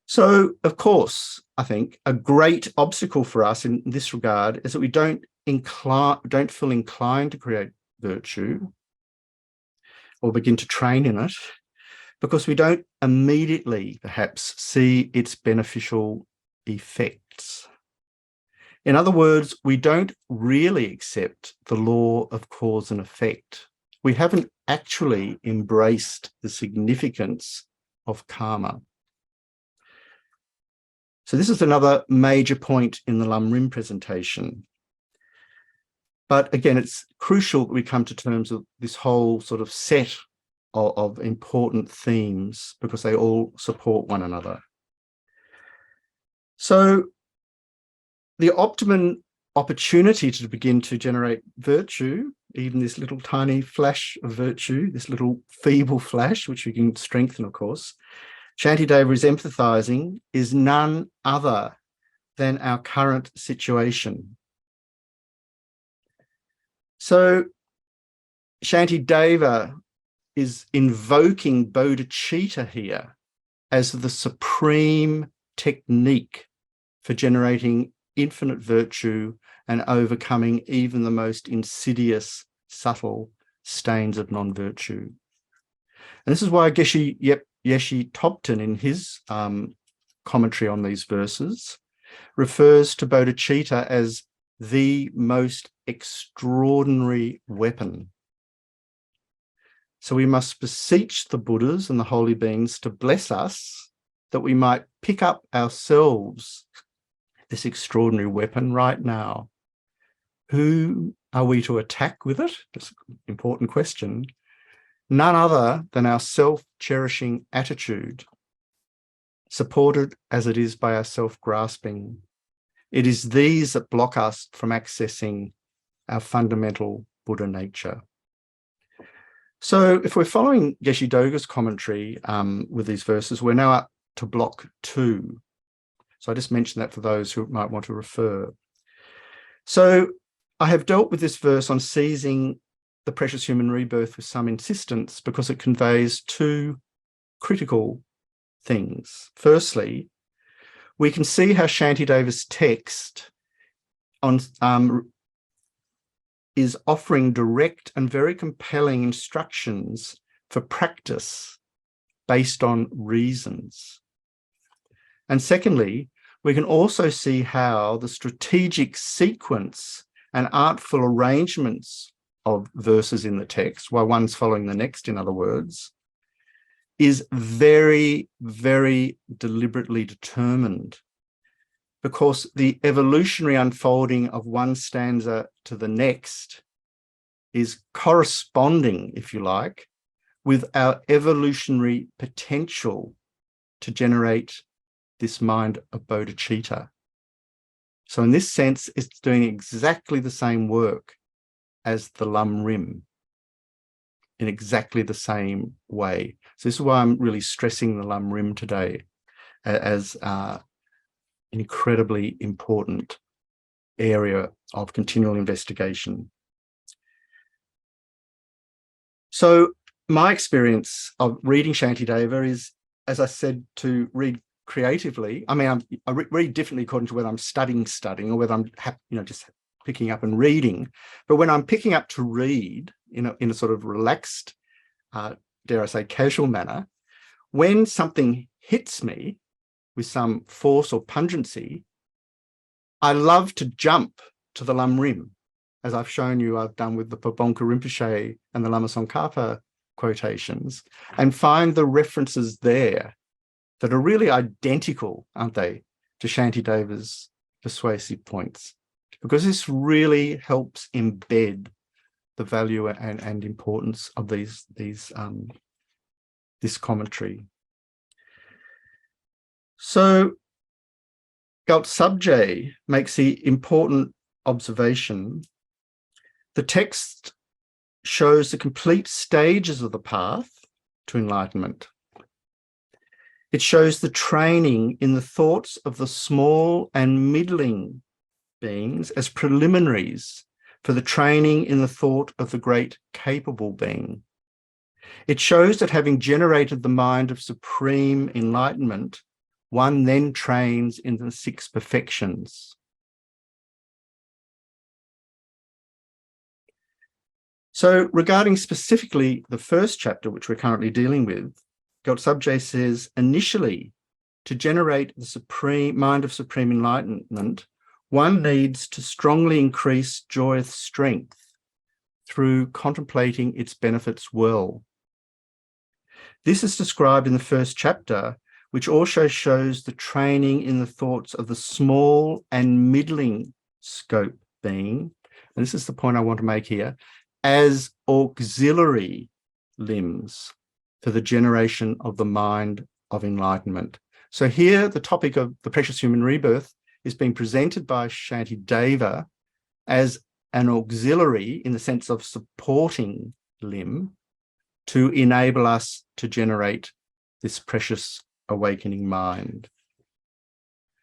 So, of course, I think a great obstacle for us in this regard is that we don't feel inclined to create virtue or begin to train in it because we don't immediately, perhaps, see its beneficial effects. In other words, we don't really accept the law of cause and effect. We haven't actually embraced the significance of karma. So this is another major point in the Lam Rim presentation. But again, it's crucial that we come to terms with this whole sort of set of important themes because they all support one another. So the optimum opportunity to begin to generate virtue, even this little tiny flash of virtue, this little feeble flash, which we can strengthen, of course, Shantideva is emphasizing, is none other than our current situation. So Shantideva is invoking bodhicitta here as the supreme technique for generating infinite virtue and overcoming even the most insidious, subtle stains of non-virtue. And this is why Geshe Topton, in his commentary on these verses, refers to bodhicitta as the most extraordinary weapon. So we must beseech the Buddhas and the holy beings to bless us that we might pick up ourselves this extraordinary weapon right now. Who are we to attack with it? That's an important question. None other than our self-cherishing attitude, supported as it is by our self-grasping. It is these that block us from accessing our fundamental Buddha nature. So if we're following Geshe Doga's commentary with these verses, we're now up to block 2. So I just mentioned that for those who might want to refer. So I have dealt with this verse on seizing the precious human rebirth with some insistence because it conveys 2 critical things. Firstly, we can see how Shantideva's text is offering direct and very compelling instructions for practice based on reasons. And secondly, we can also see how the strategic sequence and artful arrangements of verses in the text, while one's following the next, in other words, is very, very deliberately determined, because the evolutionary unfolding of one stanza to the next is corresponding, if you like, with our evolutionary potential to generate this mind of bodhicitta. So in this sense, it's doing exactly the same work as the lam rim, in exactly the same way. So this is why I'm really stressing the lam rim today as an incredibly important area of continual investigation. So my experience of reading Shantideva is, as I said, to read creatively. I mean, I read differently according to whether I'm studying, or whether I'm just picking up and reading. But when I'm picking up to read in a sort of relaxed, dare I say, casual manner, when something hits me with some force or pungency, I love to jump to the lam rim, as I've shown you I've done with the Pabonka Rinpoche and the Lama Tsongkhapa quotations, and find the references there that are really identical, aren't they, to Shantideva's persuasive points, because this really helps embed the value and importance of this commentary. So Gyaltsabje makes the important observation: the text shows the complete stages of the path to enlightenment. It shows the training in the thoughts of the small and middling beings as preliminaries for the training in the thought of the great capable being. It shows that having generated the mind of supreme enlightenment, one then trains in the 6 perfections. So regarding specifically the first chapter, which we're currently dealing with, Gyaltsabje says, initially, to generate the supreme mind of supreme enlightenment, one needs to strongly increase joyous strength through contemplating its benefits well. This is described in the first chapter, which also shows the training in the thoughts of the small and middling scope being, and this is the point I want to make here, as auxiliary limbs for the generation of the mind of enlightenment. So here, the topic of the precious human rebirth is being presented by Shantideva as an auxiliary, in the sense of supporting limb, to enable us to generate this precious awakening mind.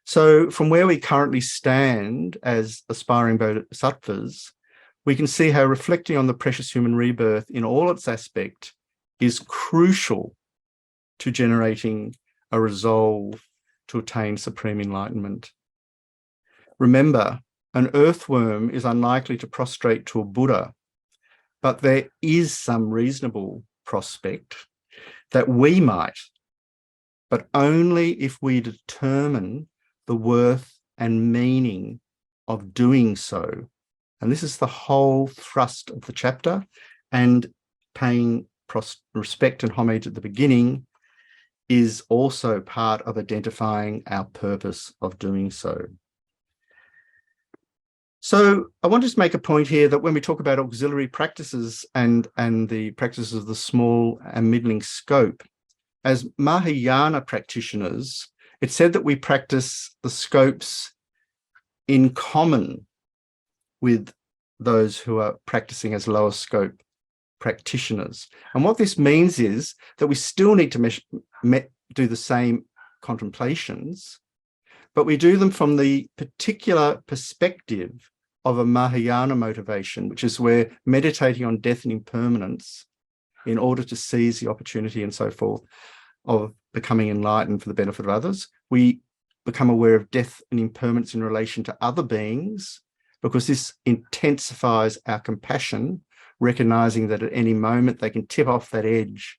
So from where we currently stand as aspiring bodhisattvas, we can see how reflecting on the precious human rebirth in all its aspect is crucial to generating a resolve to attain supreme enlightenment. Remember, an earthworm is unlikely to prostrate to a Buddha, but there is some reasonable prospect that we might, but only if we determine the worth and meaning of doing so. And this is the whole thrust of the chapter, and paying respect and homage at the beginning is also part of identifying our purpose of doing so. So I want to just make a point here that when we talk about auxiliary practices and the practices of the small and middling scope, as Mahayana practitioners, it's said that we practice the scopes in common with those who are practicing as lower scope practitioners. And what this means is that we still need to do the same contemplations, but we do them from the particular perspective of a Mahayana motivation, which is we're meditating on death and impermanence in order to seize the opportunity and so forth of becoming enlightened for the benefit of others. We become aware of death and impermanence in relation to other beings, because this intensifies our compassion, recognizing that at any moment they can tip off that edge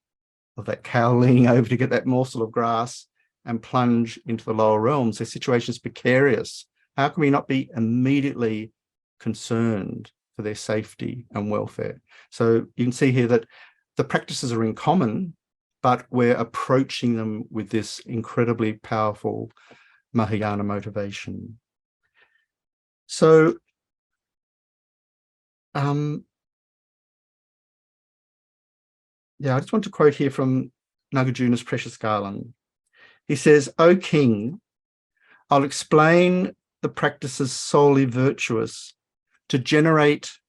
of that cow leaning over to get that morsel of grass and plunge into the lower realms. Their situation is precarious. How can we not be immediately concerned for their safety and welfare? So you can see here that the practices are in common, but we're approaching them with this incredibly powerful Mahayana motivation. So, I just want to quote here from Nagarjuna's Precious Garland. He says, "O King, I'll explain the practices solely virtuous to generate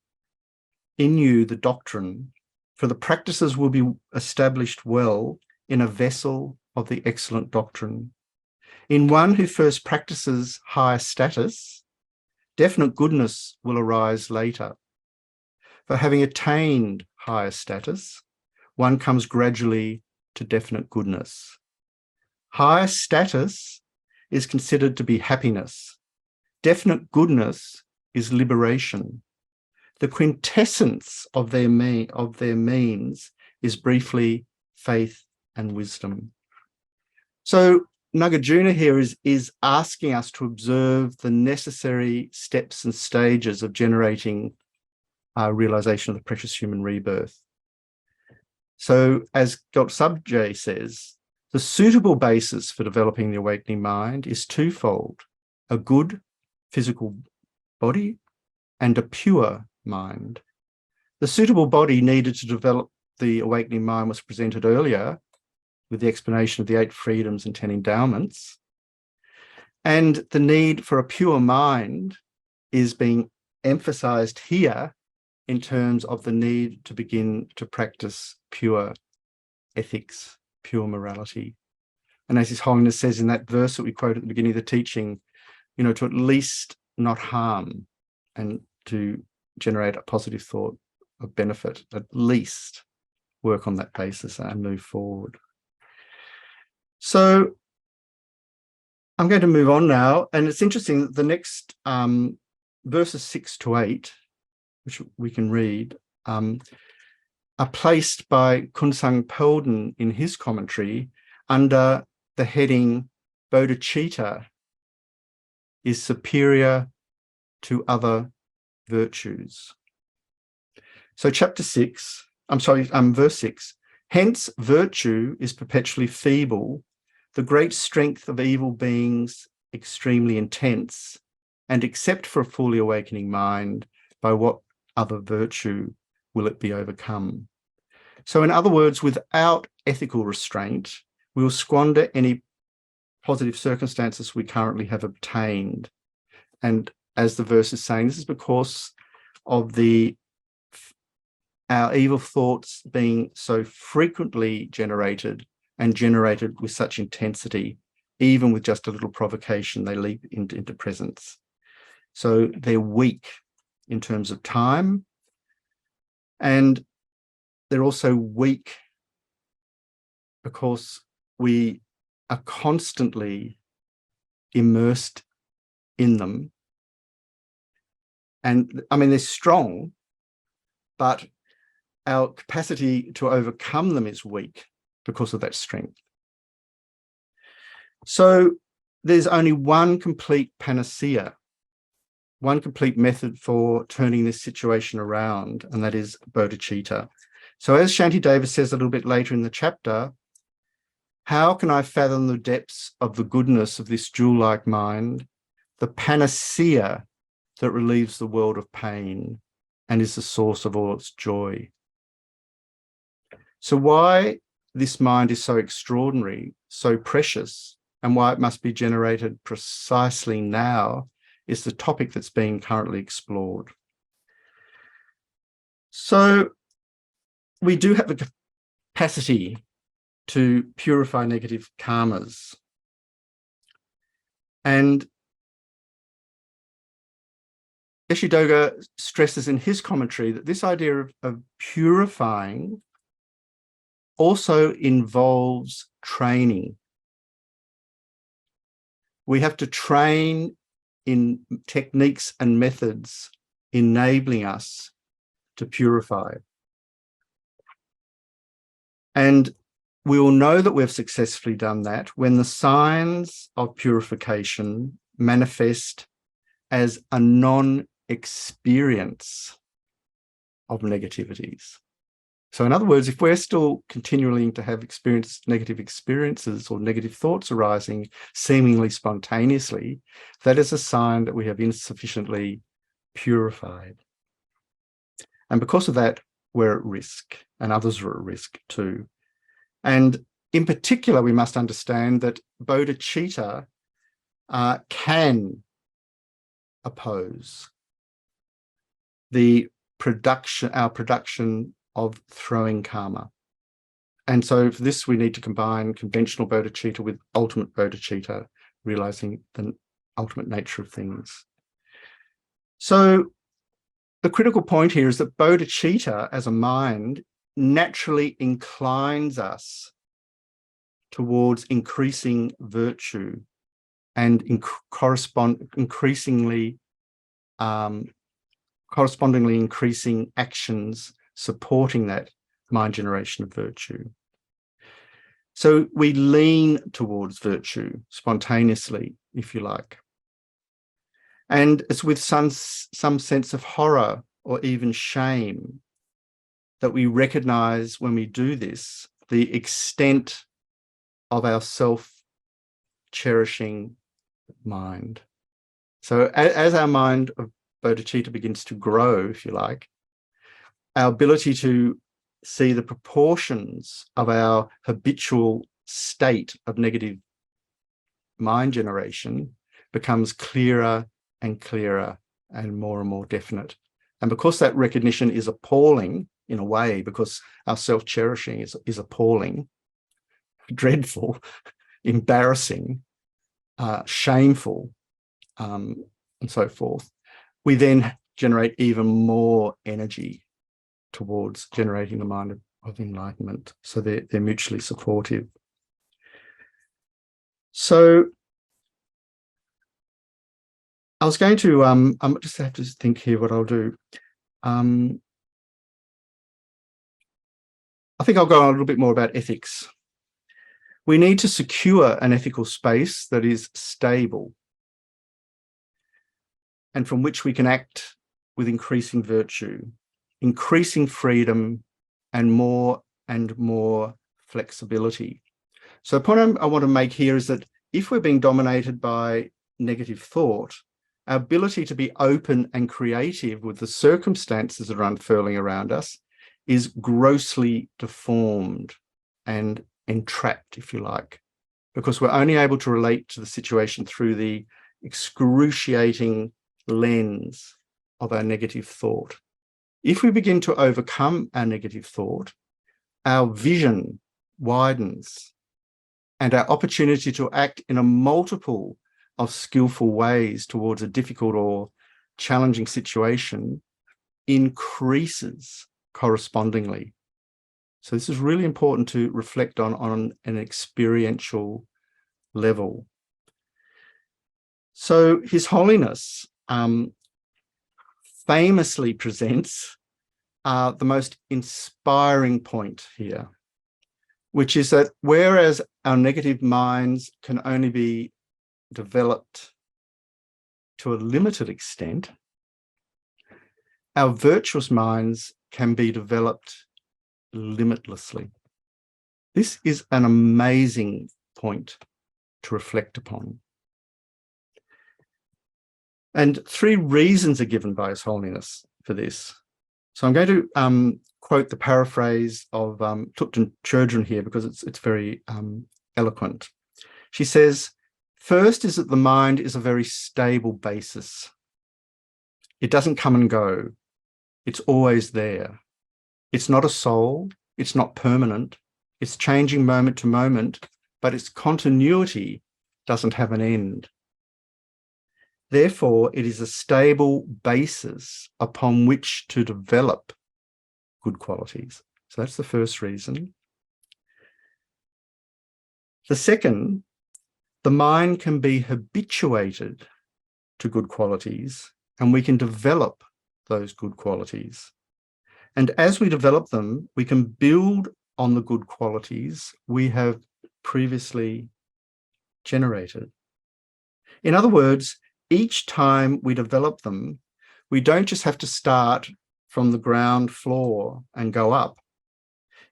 in you the doctrine, for the practices will be established well in a vessel of the excellent doctrine. In one who first practices higher status, definite goodness will arise later. For having attained higher status, one comes gradually to definite goodness. Higher status is considered to be happiness. Definite goodness is liberation. The quintessence of their means is briefly faith and wisdom." So Nagarjuna here is asking us to observe the necessary steps and stages of generating our realization of the precious human rebirth. So as Gautam says, the suitable basis for developing the awakening mind is twofold: a good physical body and a pure mind. The suitable body needed to develop the awakening mind was presented earlier with the explanation of the 8 freedoms and 10 endowments. And the need for a pure mind is being emphasized here in terms of the need to begin to practice pure ethics, pure morality. And as His Holiness says in that verse that we quoted at the beginning of the teaching, to at least not harm and to generate a positive thought of benefit, at least work on that basis and move forward. So I'm going to move on now, and it's interesting that the next verses 6 to 8, which we can read, are placed by Kunsang Pelden in his commentary under the heading "Bodhicitta is superior to other virtues." So verse 6, "Hence virtue is perpetually feeble, the great strength of evil beings extremely intense, and except for a fully awakening mind, by what other virtue will it be overcome?" So in other words, without ethical restraint, we will squander any positive circumstances we currently have obtained. And as the verse is saying, this is because of our evil thoughts being so frequently generated and generated with such intensity, even with just a little provocation, they leap into presence. So they're weak in terms of time, and they're also weak because we are constantly immersed in them. And I mean, they're strong, but our capacity to overcome them is weak because of that strength. So there's only one complete panacea, one complete method for turning this situation around, and that is bodhicitta. So as Shantideva says a little bit later in the chapter, how can I fathom the depths of the goodness of this jewel-like mind, the panacea that relieves the world of pain and is the source of all its joy? So why this mind is so extraordinary, so precious, and why it must be generated precisely now is the topic that's being currently explored. So we do have the capacity to purify negative karmas. And Eshidoga stresses in his commentary that this idea of purifying also involves training. We have to train in techniques and methods enabling us to purify. And we will know that we've successfully done that when the signs of purification manifest as a non-experience of negativities. So in other words, if we're still continuing to have negative experiences or negative thoughts arising seemingly spontaneously, that is a sign that we have insufficiently purified. And because of that, we're at risk, and others are at risk too. And in particular, we must understand that bodhicitta can oppose our production of throwing karma. And so for this, we need to combine conventional bodhicitta with ultimate bodhicitta, realizing the ultimate nature of things. So the critical point here is that bodhicitta as a mind naturally inclines us towards increasing virtue and correspondingly increasing actions supporting that mind generation of virtue. So we lean towards virtue spontaneously, if you like. And it's with some sense of horror or even shame that we recognize when we do this, the extent of our self-cherishing mind. So as our mind of bodhicitta begins to grow, if you like, our ability to see the proportions of our habitual state of negative mind generation becomes clearer and clearer and more definite. And because that recognition is appalling in a way, because our self-cherishing is appalling, dreadful, embarrassing, shameful, and so forth, we then generate even more energy towards generating the mind of enlightenment. So they're mutually supportive. So I was going to, I just have to think here what I'll do. I think I'll go on a little bit more about ethics. We need to secure an ethical space that is stable and from which we can act with increasing virtue, increasing freedom, and more flexibility. So the point I want to make here is that if we're being dominated by negative thought, our ability to be open and creative with the circumstances that are unfurling around us is grossly deformed and entrapped, if you like, because we're only able to relate to the situation through the excruciating lens of our negative thought. If we begin to overcome our negative thought, our vision widens and our opportunity to act in a multiple of skillful ways towards a difficult or challenging situation increases correspondingly. So this is really important to reflect on an experiential level. So His Holiness famously presents the most inspiring point here, which is that whereas our negative minds can only be developed to a limited extent, our virtuous minds can be developed limitlessly. This is an amazing point to reflect upon. And 3 reasons are given by His Holiness for this. So I'm going to quote the paraphrase of Thupten Chodron here because it's very eloquent. She says, first is that the mind is a very stable basis. It doesn't come and go. It's always there. It's not a soul. It's not permanent. It's changing moment to moment, but its continuity doesn't have an end. Therefore, it is a stable basis upon which to develop good qualities. So that's the first reason. The second, the mind can be habituated to good qualities and we can develop those good qualities. And as we develop them, we can build on the good qualities we have previously generated. In other words, each time we develop them, we don't just have to start from the ground floor and go up.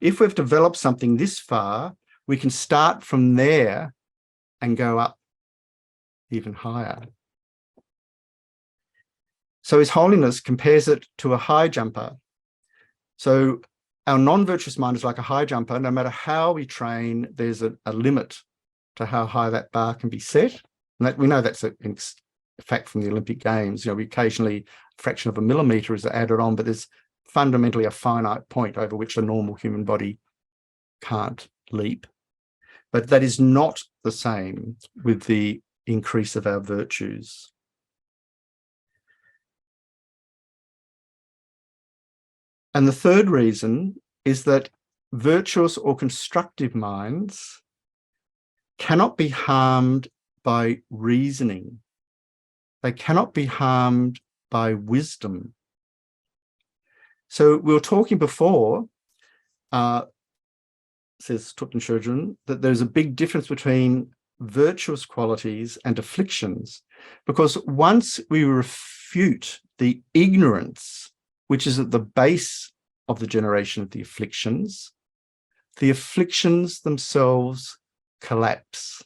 If we've developed something this far, we can start from there and go up even higher. So His Holiness compares it to a high jumper. So our non-virtuous mind is like a high jumper. No matter how we train, there's a limit to how high that bar can be set. And that, we know that's a fact from the Olympic Games. You know, we occasionally, a fraction of a millimetre is added on, but there's fundamentally a finite point over which a normal human body can't leap. But that is not the same with the increase of our virtues. And the third reason is that virtuous or constructive minds cannot be harmed by reasoning. They cannot be harmed by wisdom. So we were talking before, says Thupten Shurjun, that there's a big difference between virtuous qualities and afflictions, because once we refute the ignorance which is at the base of the generation of the afflictions themselves collapse.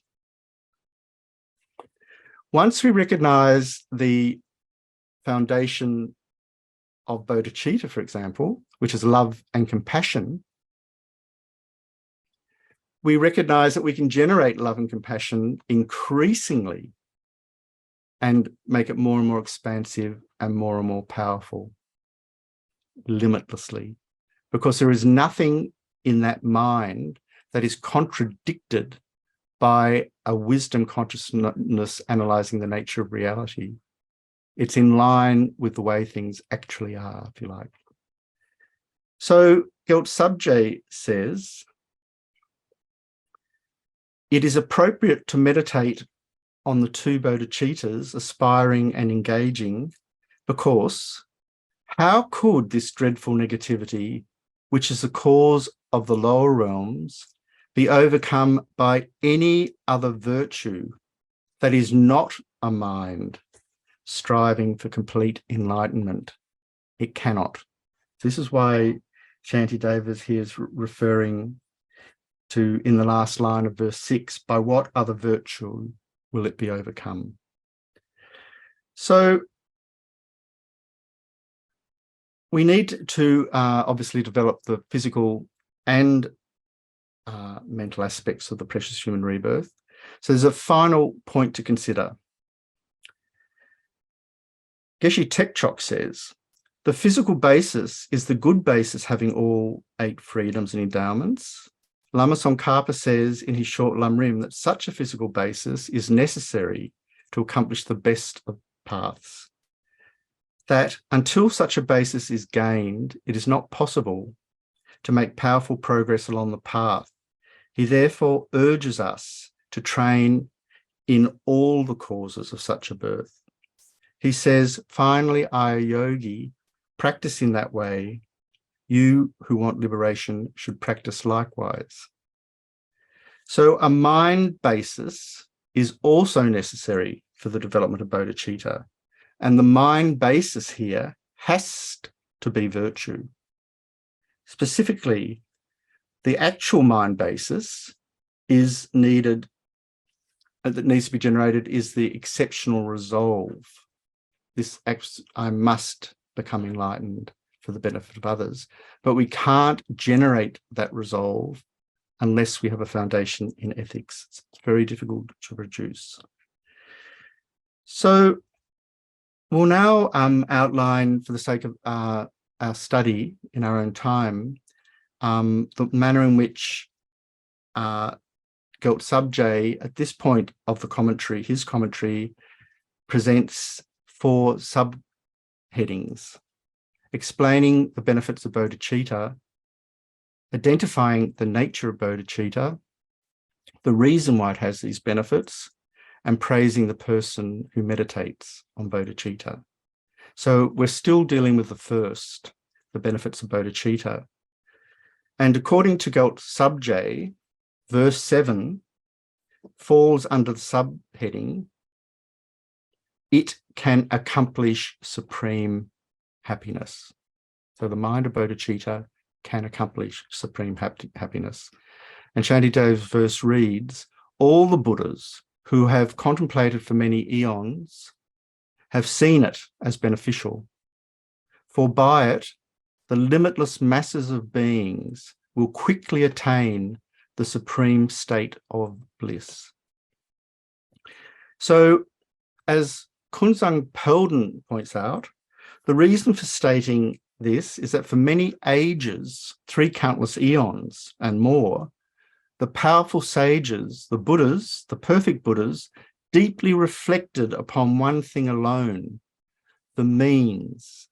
Once we recognize the foundation of bodhicitta, for example, which is love and compassion, we recognize that we can generate love and compassion increasingly and make it more and more expansive and more powerful, limitlessly, because there is nothing in that mind that is contradicted by a wisdom consciousness analyzing the nature of reality. It's in line with the way things actually are, if you like. So Gyaltsab Sabje says, it is appropriate to meditate on the two bodhicittas, aspiring and engaging, because how could this dreadful negativity, which is the cause of the lower realms, be overcome by any other virtue that is not a mind striving for complete enlightenment? It cannot. This is why Shantideva here is referring to, in the last line of verse 6, by what other virtue will it be overcome? So we need to obviously develop the physical and mental aspects of the precious human rebirth. So there's a final point to consider. Geshe Tekchok says, the physical basis is the good basis having all 8 freedoms and endowments. Lama Tsongkhapa says in his short Lamrim that such a physical basis is necessary to accomplish the best of paths. That until such a basis is gained, it is not possible to make powerful progress along the path. He therefore urges us to train in all the causes of such a birth. He says, finally, I, a yogi, practice in that way. You who want liberation should practice likewise. So a mind basis is also necessary for the development of bodhicitta. And the mind basis here has to be virtue. Specifically, the actual mind basis is needed, that needs to be generated, is the exceptional resolve. This I must become enlightened for the benefit of others. But we can't generate that resolve unless we have a foundation in ethics. It's very difficult to produce. So we'll now outline, for the sake of our study in our own time, the manner in which Gyaltsab Sabje, at this point of the commentary, his commentary, presents 4 subheadings, explaining the benefits of bodhicitta, identifying the nature of bodhicitta, the reason why it has these benefits, and praising the person who meditates on bodhicitta. So we're still dealing with the first, the benefits of bodhicitta. And according to Gelt Subj, verse 7 falls under the subheading, it can accomplish supreme happiness. So the mind of bodhicitta can accomplish supreme happiness. And Shantideva's verse reads, all the Buddhas who have contemplated for many eons have seen it as beneficial, for by it the limitless masses of beings will quickly attain the supreme state of bliss. So, as Kunzang Pelden points out, the reason for stating this is that for many ages, 3 countless eons and more, the powerful sages, the Buddhas, the perfect Buddhas, deeply reflected upon one thing alone, the means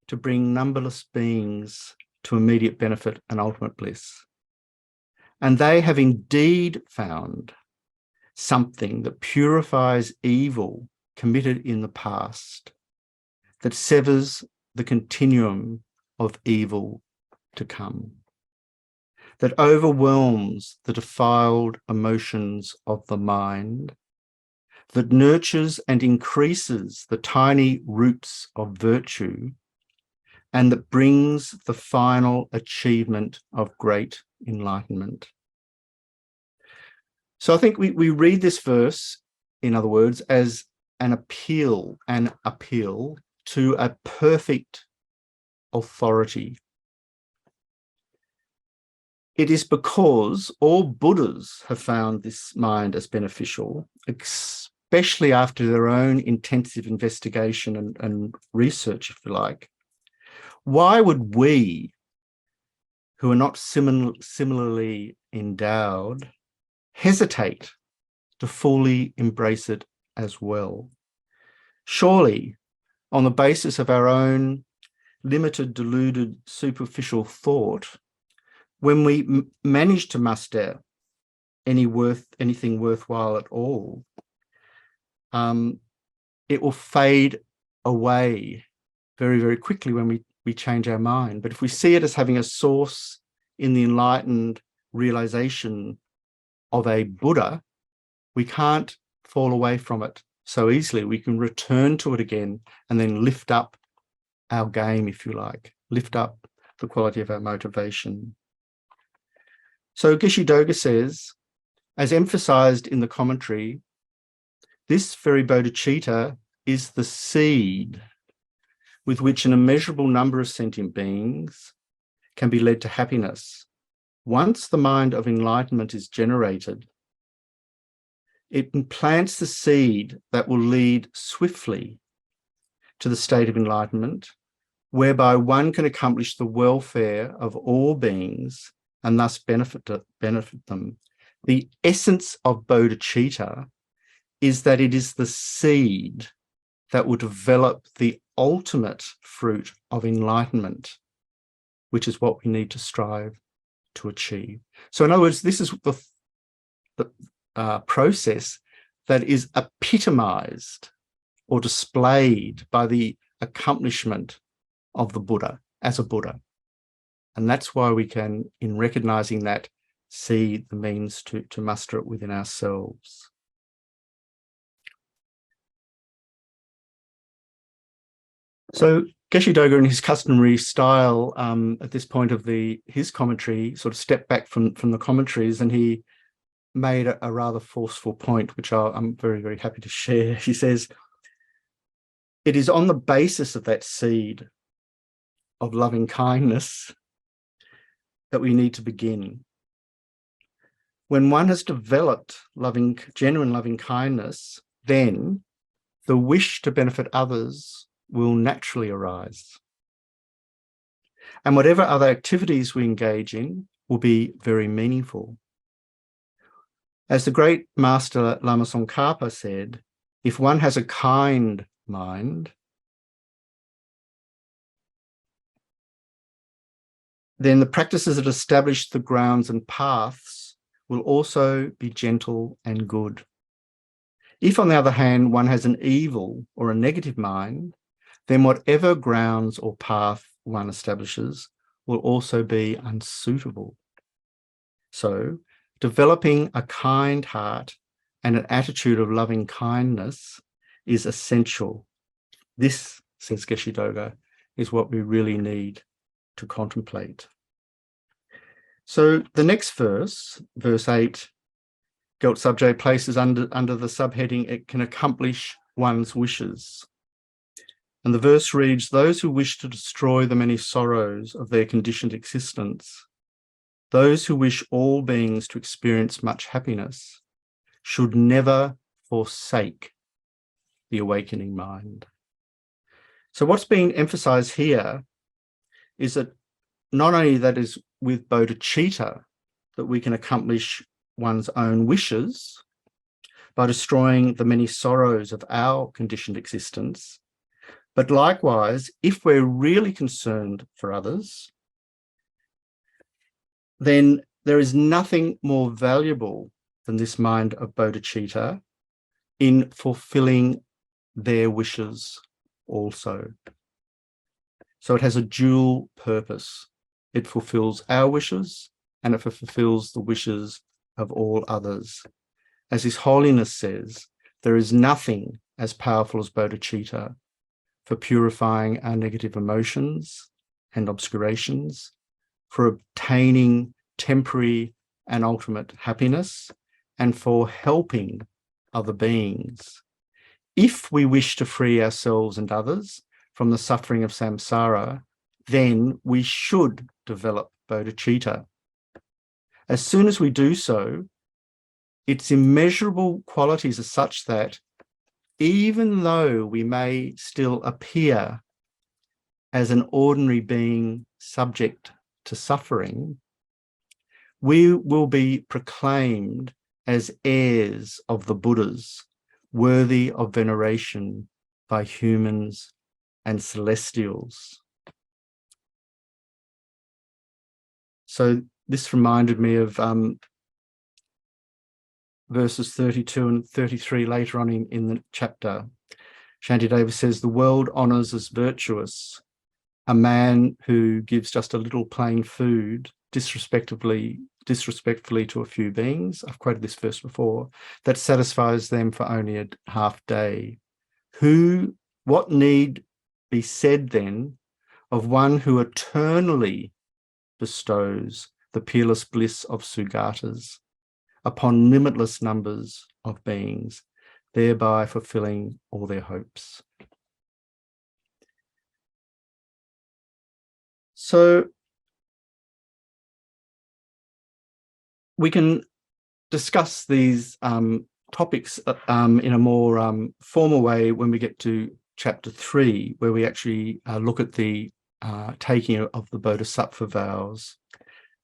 to bring numberless beings to immediate benefit and ultimate bliss. And they have indeed found something that purifies evil committed in the past, that severs the continuum of evil to come, that overwhelms the defiled emotions of the mind, that nurtures and increases the tiny roots of virtue, and that brings the final achievement of great enlightenment. So I think we read this verse, in other words, as an appeal to a perfect authority. It is because all Buddhas have found this mind as beneficial, especially after their own intensive investigation and research, if you like. Why would we, who are not similarly endowed, hesitate to fully embrace it as well? Surely, on the basis of our own limited, deluded, superficial thought, when we manage to muster anything worthwhile at all, it will fade away very, very quickly when we change our mind. But if we see it as having a source in the enlightened realization of a Buddha, we can't fall away from it so easily. We can return to it again and then lift up our game, if you like, lift up the quality of our motivation. So Geshe Doga says, as emphasized in the commentary, this very bodhicitta is the seed with which an immeasurable number of sentient beings can be led to happiness. Once the mind of enlightenment is generated, it implants the seed that will lead swiftly to the state of enlightenment, whereby one can accomplish the welfare of all beings and thus benefit them. The essence of bodhicitta is that it is the seed that will develop the ultimate fruit of enlightenment, which is what we need to strive to achieve. So in other words, this is the process that is epitomized or displayed by the accomplishment of the Buddha as a Buddha. And that's why we can, in recognizing that, see the means to muster it within ourselves. So Geshe Doga, in his customary style, at this point of his commentary, sort of stepped back from the commentaries, and he made a rather forceful point, which I'm very, very happy to share. He says, it is on the basis of that seed of loving kindness that we need to begin. When one has developed genuine loving kindness, then the wish to benefit others will naturally arise. And whatever other activities we engage in will be very meaningful. As the great master Lama Tsongkhapa said, if one has a kind mind, then the practices that establish the grounds and paths will also be gentle and good. If, on the other hand, one has an evil or a negative mind, then whatever grounds or path one establishes will also be unsuitable. So, developing a kind heart and an attitude of loving kindness is essential. This, says Geshe Doga, is what we really need to contemplate. So the next verse, verse 8, Gyaltsab Je places under the subheading, it can accomplish one's wishes. And the verse reads, those who wish to destroy the many sorrows of their conditioned existence, those who wish all beings to experience much happiness, should never forsake the awakening mind. So what's being emphasized here is that not only that is with bodhicitta that we can accomplish one's own wishes by destroying the many sorrows of our conditioned existence, but likewise, if we're really concerned for others, then there is nothing more valuable than this mind of bodhicitta in fulfilling their wishes also. So it has a dual purpose. It fulfills our wishes and it fulfills the wishes of all others. As His Holiness says, there is nothing as powerful as bodhicitta for purifying our negative emotions and obscurations, for obtaining temporary and ultimate happiness, and for helping other beings. If we wish to free ourselves and others from the suffering of samsara, then we should develop bodhicitta. As soon as we do so, its immeasurable qualities are such that even though we may still appear as an ordinary being subject to suffering, we will be proclaimed as heirs of the Buddhas, worthy of veneration by humans and celestials. So this reminded me of verses 32 and 33 later on in the chapter. Shantideva says, the world honours as virtuous a man who gives just a little plain food disrespectfully to a few beings. I've quoted this verse before. That satisfies them for only a half day. What need be said then of one who eternally bestows the peerless bliss of Sugatas upon limitless numbers of beings, thereby fulfilling all their hopes. So we can discuss these topics in a more formal way when we get to chapter 3, where we actually look at the taking of the Bodhisattva vows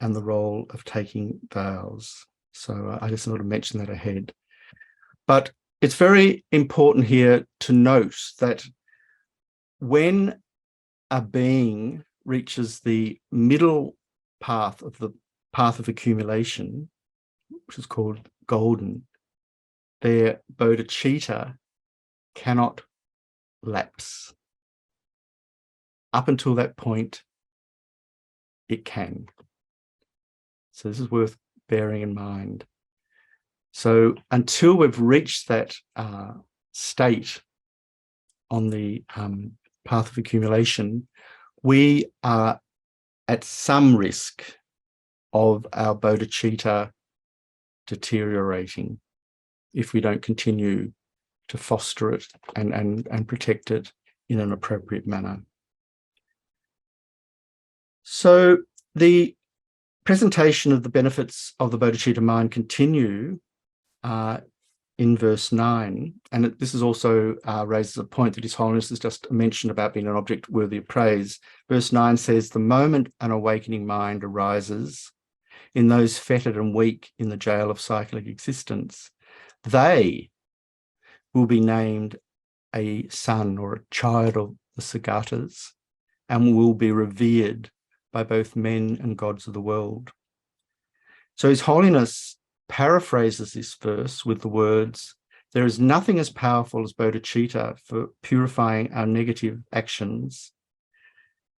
and the role of taking vows. So I just want to mention that ahead. But it's very important here to note that when a being reaches the middle path of accumulation, which is called golden, their bodhicitta cannot lapse. Up until that point, it can. So this is worth bearing in mind. So until we've reached that state on the path of accumulation, we are at some risk of our bodhicitta deteriorating if we don't continue to foster it and protect it in an appropriate manner. So the presentation of the benefits of the bodhicitta mind continue in verse 9, and this is also raises a point that His Holiness has just mentioned about being an object worthy of praise. Verse 9 says, the moment an awakening mind arises in those fettered and weak in the jail of cyclic existence, they will be named a son or a child of the Sugatas and will be revered by both men and gods of the world. So His Holiness paraphrases this verse with the words, there is nothing as powerful as bodhicitta for purifying our negative actions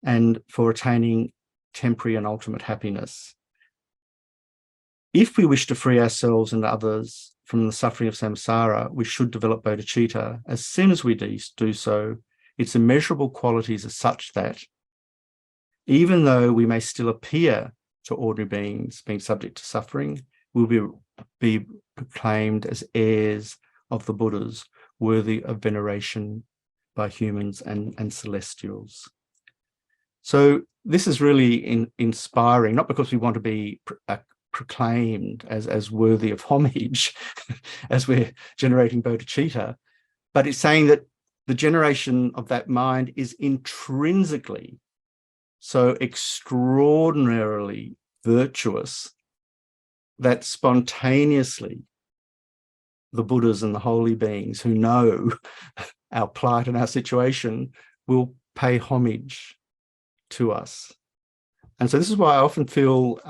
and for attaining temporary and ultimate happiness. If we wish to free ourselves and others from the suffering of samsara, we should develop bodhicitta. As soon as we do so, its immeasurable qualities are such that, even though we may still appear to ordinary beings being subject to suffering, we'll be proclaimed as heirs of the Buddhas, worthy of veneration by humans and celestials. So this is really inspiring, not because we want to be proclaimed as worthy of homage as we're generating bodhicitta, but it's saying that the generation of that mind is intrinsically so extraordinarily virtuous that spontaneously the Buddhas and the holy beings who know our plight and our situation will pay homage to us. And so this is why I often feel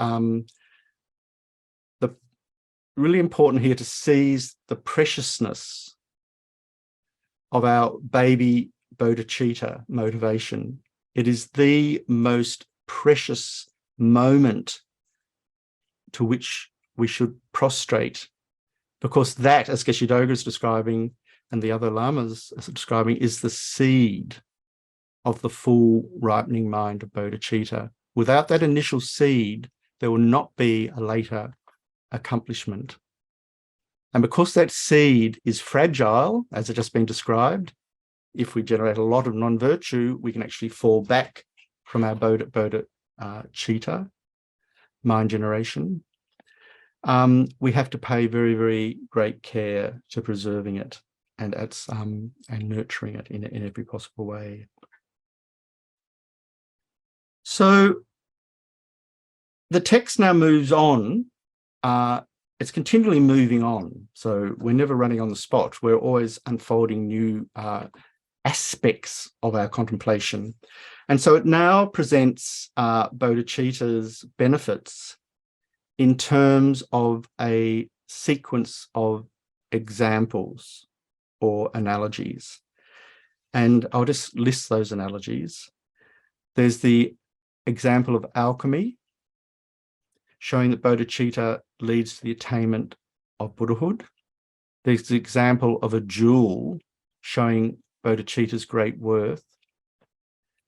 really important here to seize the preciousness of our baby bodhicitta motivation. It is the most precious moment to which we should prostrate, because that, as Geshe Doga is describing and the other lamas are describing, is the seed of the full ripening mind of bodhicitta. Without that initial seed, there will not be a later accomplishment. And because that seed is fragile, as it's just been described, if we generate a lot of non-virtue, we can actually fall back from our bodhicitta, mind generation. We have to pay very, very great care to preserving it and nurturing it in every possible way. So the text now moves on. It's continually moving on. So we're never running on the spot. We're always unfolding new aspects of our contemplation. And so it now presents bodhicitta's benefits in terms of a sequence of examples or analogies. And I'll just list those analogies. There's the example of alchemy, showing that bodhicitta leads to the attainment of Buddhahood. There's the example of a jewel, showing bodhicitta's great worth.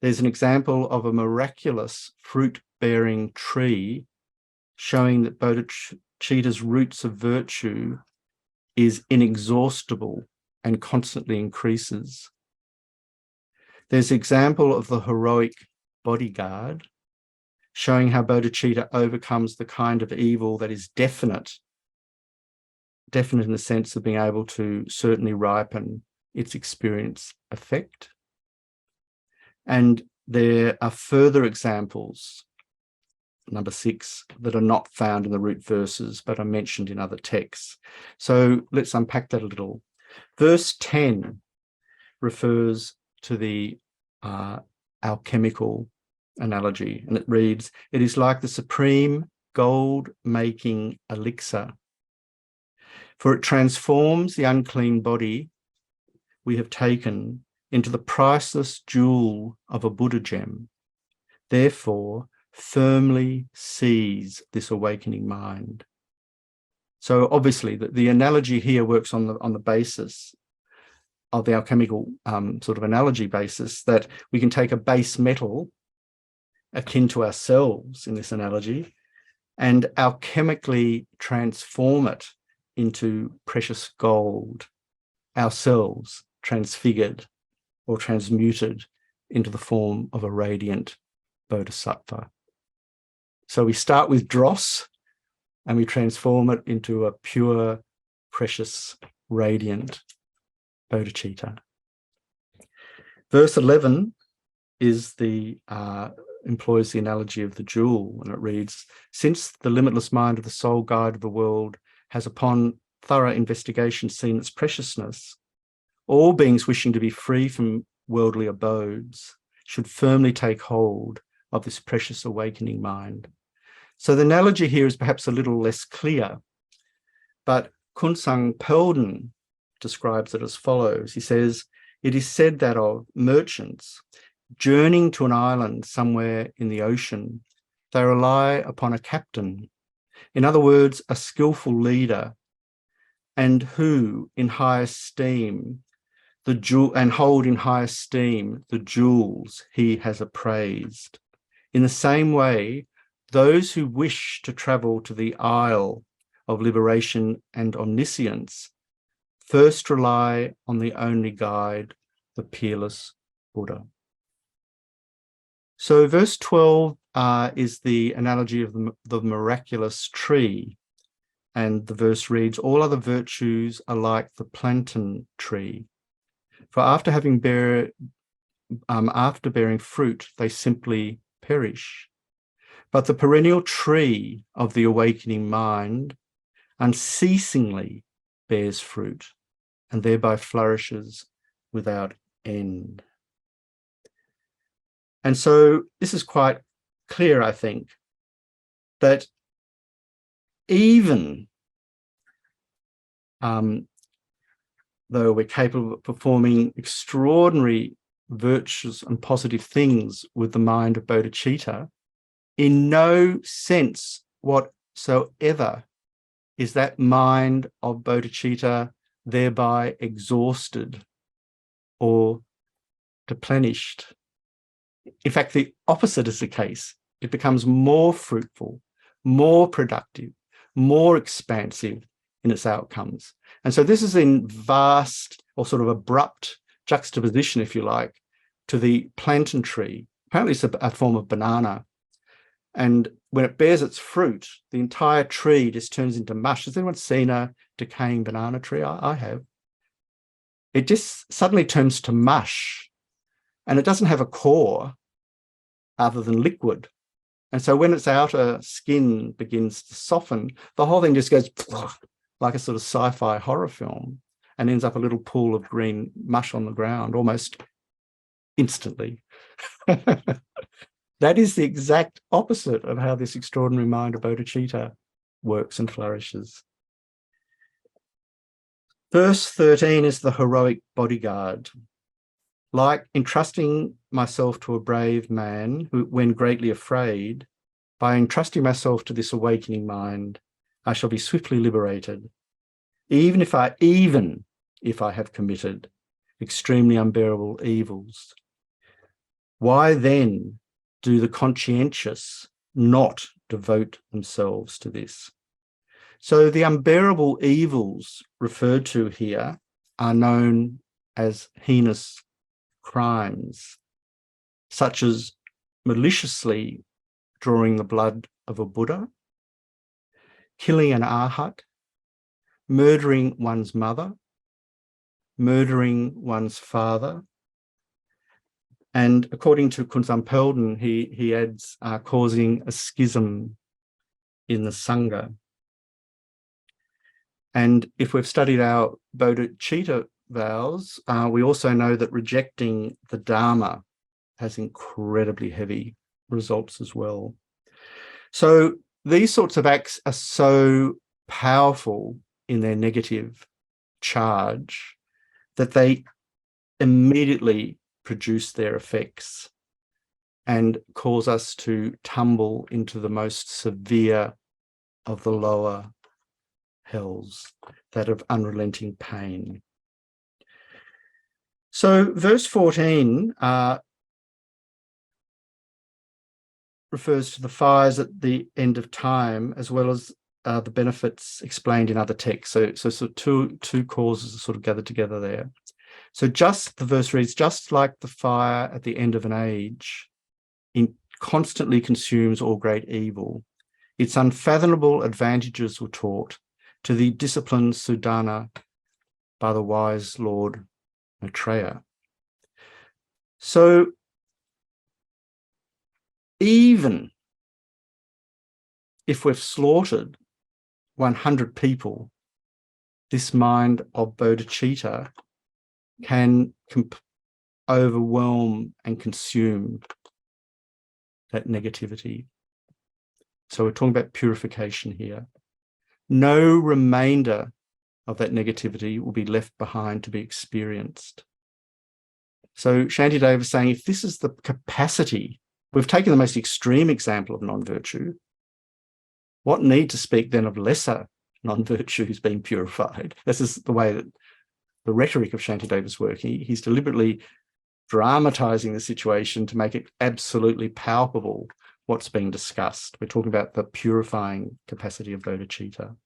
There's an example of a miraculous fruit-bearing tree, showing that bodhicitta's roots of virtue is inexhaustible and constantly increases. There's the example of the heroic bodyguard, showing how bodhicitta overcomes the kind of evil that is definite in the sense of being able to certainly ripen its experience effect. And there are further examples, number 6, that are not found in the root verses, but are mentioned in other texts. So let's unpack that a little. Verse 10 refers to the alchemical analogy, and it reads, "It is like the supreme gold-making elixir, for it transforms the unclean body we have taken into the priceless jewel of a Buddha gem. Therefore, firmly seize this awakening mind." So obviously the analogy here works on the basis of the alchemical sort of analogy basis, that we can take a base metal akin to ourselves in this analogy and alchemically transform it into precious gold, ourselves transfigured or transmuted into the form of a radiant bodhisattva. So we start with dross and we transform it into a pure, precious, radiant bodhicitta. Verse 11 is employs the analogy of the jewel, and it reads, "Since the limitless mind of the sole guide of the world has upon thorough investigation seen its preciousness, all beings wishing to be free from worldly abodes should firmly take hold of this precious awakening mind." So the analogy here is perhaps a little less clear, but Kunsang Pelden describes it as follows. He says, "It is said that of merchants journeying to an island somewhere in the ocean they rely upon a captain, in other words, a skillful leader, and who in high esteem hold in high esteem the jewels he has appraised. In the same way, those who wish to travel to the isle of liberation and omniscience first rely on the only guide, the peerless Buddha. So verse 12 is the analogy of the miraculous tree. And the verse reads, all other virtues are like the plantain tree. For after bearing fruit, they simply perish. But the perennial tree of the awakening mind unceasingly bears fruit and thereby flourishes without end. And so this is quite clear, I think, that even though we're capable of performing extraordinary virtuous and positive things with the mind of bodhicitta, in no sense whatsoever is that mind of bodhicitta thereby exhausted or deplenished. In fact, the opposite is the case. It becomes more fruitful, more productive, more expansive in its outcomes. And so this is in vast or sort of abrupt juxtaposition, if you like, to the plantain tree. Apparently it's a form of banana. And when it bears its fruit, the entire tree just turns into mush. Has anyone seen a decaying banana tree? I have. It just suddenly turns to mush, and it doesn't have a core other than liquid. And so when its outer skin begins to soften, the whole thing just goes like a sort of sci-fi horror film and ends up a little pool of green mush on the ground almost instantly. That is the exact opposite of how this extraordinary mind of bodhicitta works and flourishes. Verse 13 is the heroic bodyguard. Like entrusting myself to a brave man who, when greatly afraid, by entrusting myself to this awakening mind, I shall be swiftly liberated, even if I have committed extremely unbearable evils. Why then do the conscientious not devote themselves to this? So the unbearable evils referred to here are known as heinous crimes, such as maliciously drawing the blood of a Buddha, killing an arhat, murdering one's mother, murdering one's father, and according to Kunzang Pelden, he adds causing a schism in the Sangha. And if we've studied our bodhicitta vows, we also know that rejecting the Dharma has incredibly heavy results as well. So these sorts of acts are so powerful in their negative charge that they immediately produce their effects and cause us to tumble into the most severe of the lower hells, that of unrelenting pain. So verse 14 refers to the fires at the end of time, as well as the benefits explained in other texts. So two causes are sort of gathered together there. So the verse reads, just like the fire at the end of an age, constantly consumes all great evil, its unfathomable advantages were taught to the disciplined Sudana by the wise Lord Maitreya. So even if we've slaughtered 100 people, this mind of bodhicitta can overwhelm and consume that negativity. So we're talking about purification here. No remainder of that negativity will be left behind to be experienced. So Shantideva is saying, if this is the capacity we've taken the most extreme example of non-virtue. What need to speak then of lesser non-virtues being purified? This is the way that the rhetoric of Shantideva's work. He's deliberately dramatizing the situation to make it absolutely palpable what's being discussed. We're talking about the purifying capacity of bodhicitta.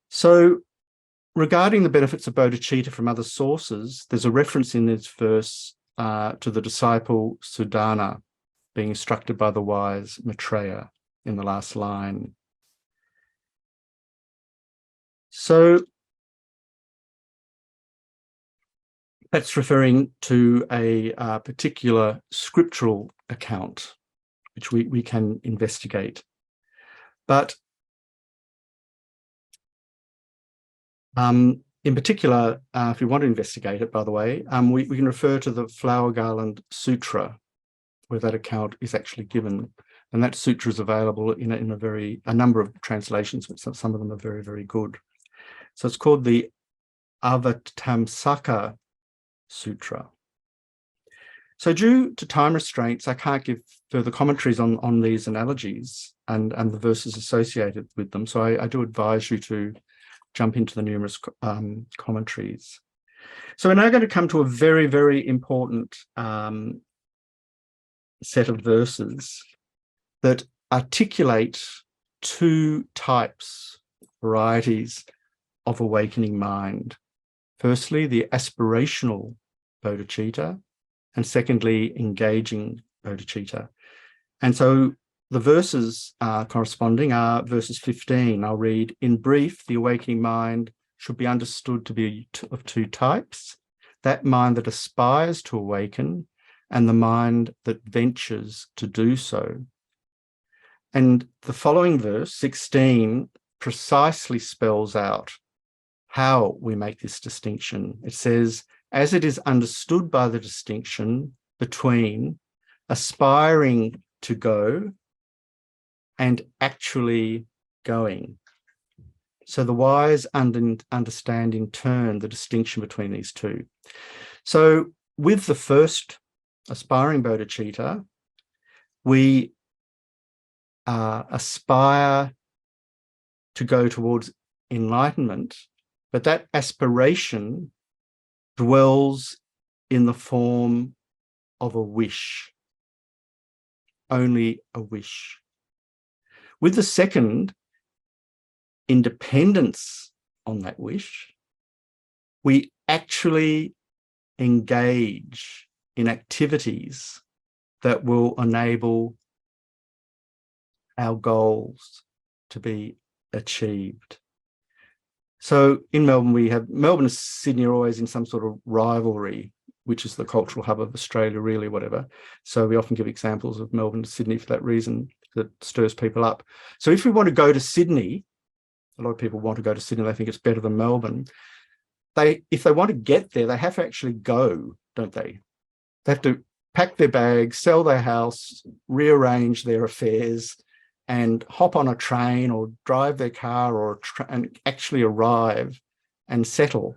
So regarding the benefits of bodhicitta from other sources, there's a reference in this verse to the disciple Sudana being instructed by the wise Maitreya in the last line. So that's referring to a particular scriptural account, which we can investigate. But in particular, if we want to investigate it, by the way, we can refer to the Flower Garland Sutra, where that account is actually given. And that sutra is available in a number of translations, but some of them are very, very good. So it's called the Avatamsaka Sutra. So due to time restraints, I can't give further commentaries on these analogies and the verses associated with them. So I do advise you to jump into the numerous commentaries. So we're now going to come to a very, very important set of verses that articulate two types, varieties of awakening mind. Firstly, the aspirational bodhicitta, and secondly, engaging bodhicitta. And so the verses corresponding are verses 15. I'll read, in brief, the awakening mind should be understood to be of two types, that mind that aspires to awaken and the mind that ventures to do so. And the following verse, 16, precisely spells out how we make this distinction. It says, as it is understood by the distinction between aspiring to go and actually going. So the wise understand in turn the distinction between these two. So with the first aspiring bodhicitta, we aspire to go towards enlightenment, but that aspiration dwells in the form of a wish, only a wish. With the second, independence on that wish, we actually engage in activities that will enable our goals to be achieved. So in Melbourne, Melbourne and Sydney are always in some sort of rivalry, which is the cultural hub of Australia, really, whatever. So we often give examples of Melbourne and Sydney for that reason, that stirs people up. So if we want to go to Sydney, a lot of people want to go to Sydney, they think it's better than Melbourne. If they want to get there, they have to actually go, don't they? They have to pack their bags, sell their house, rearrange their affairs, and hop on a train or drive their car and actually arrive and settle.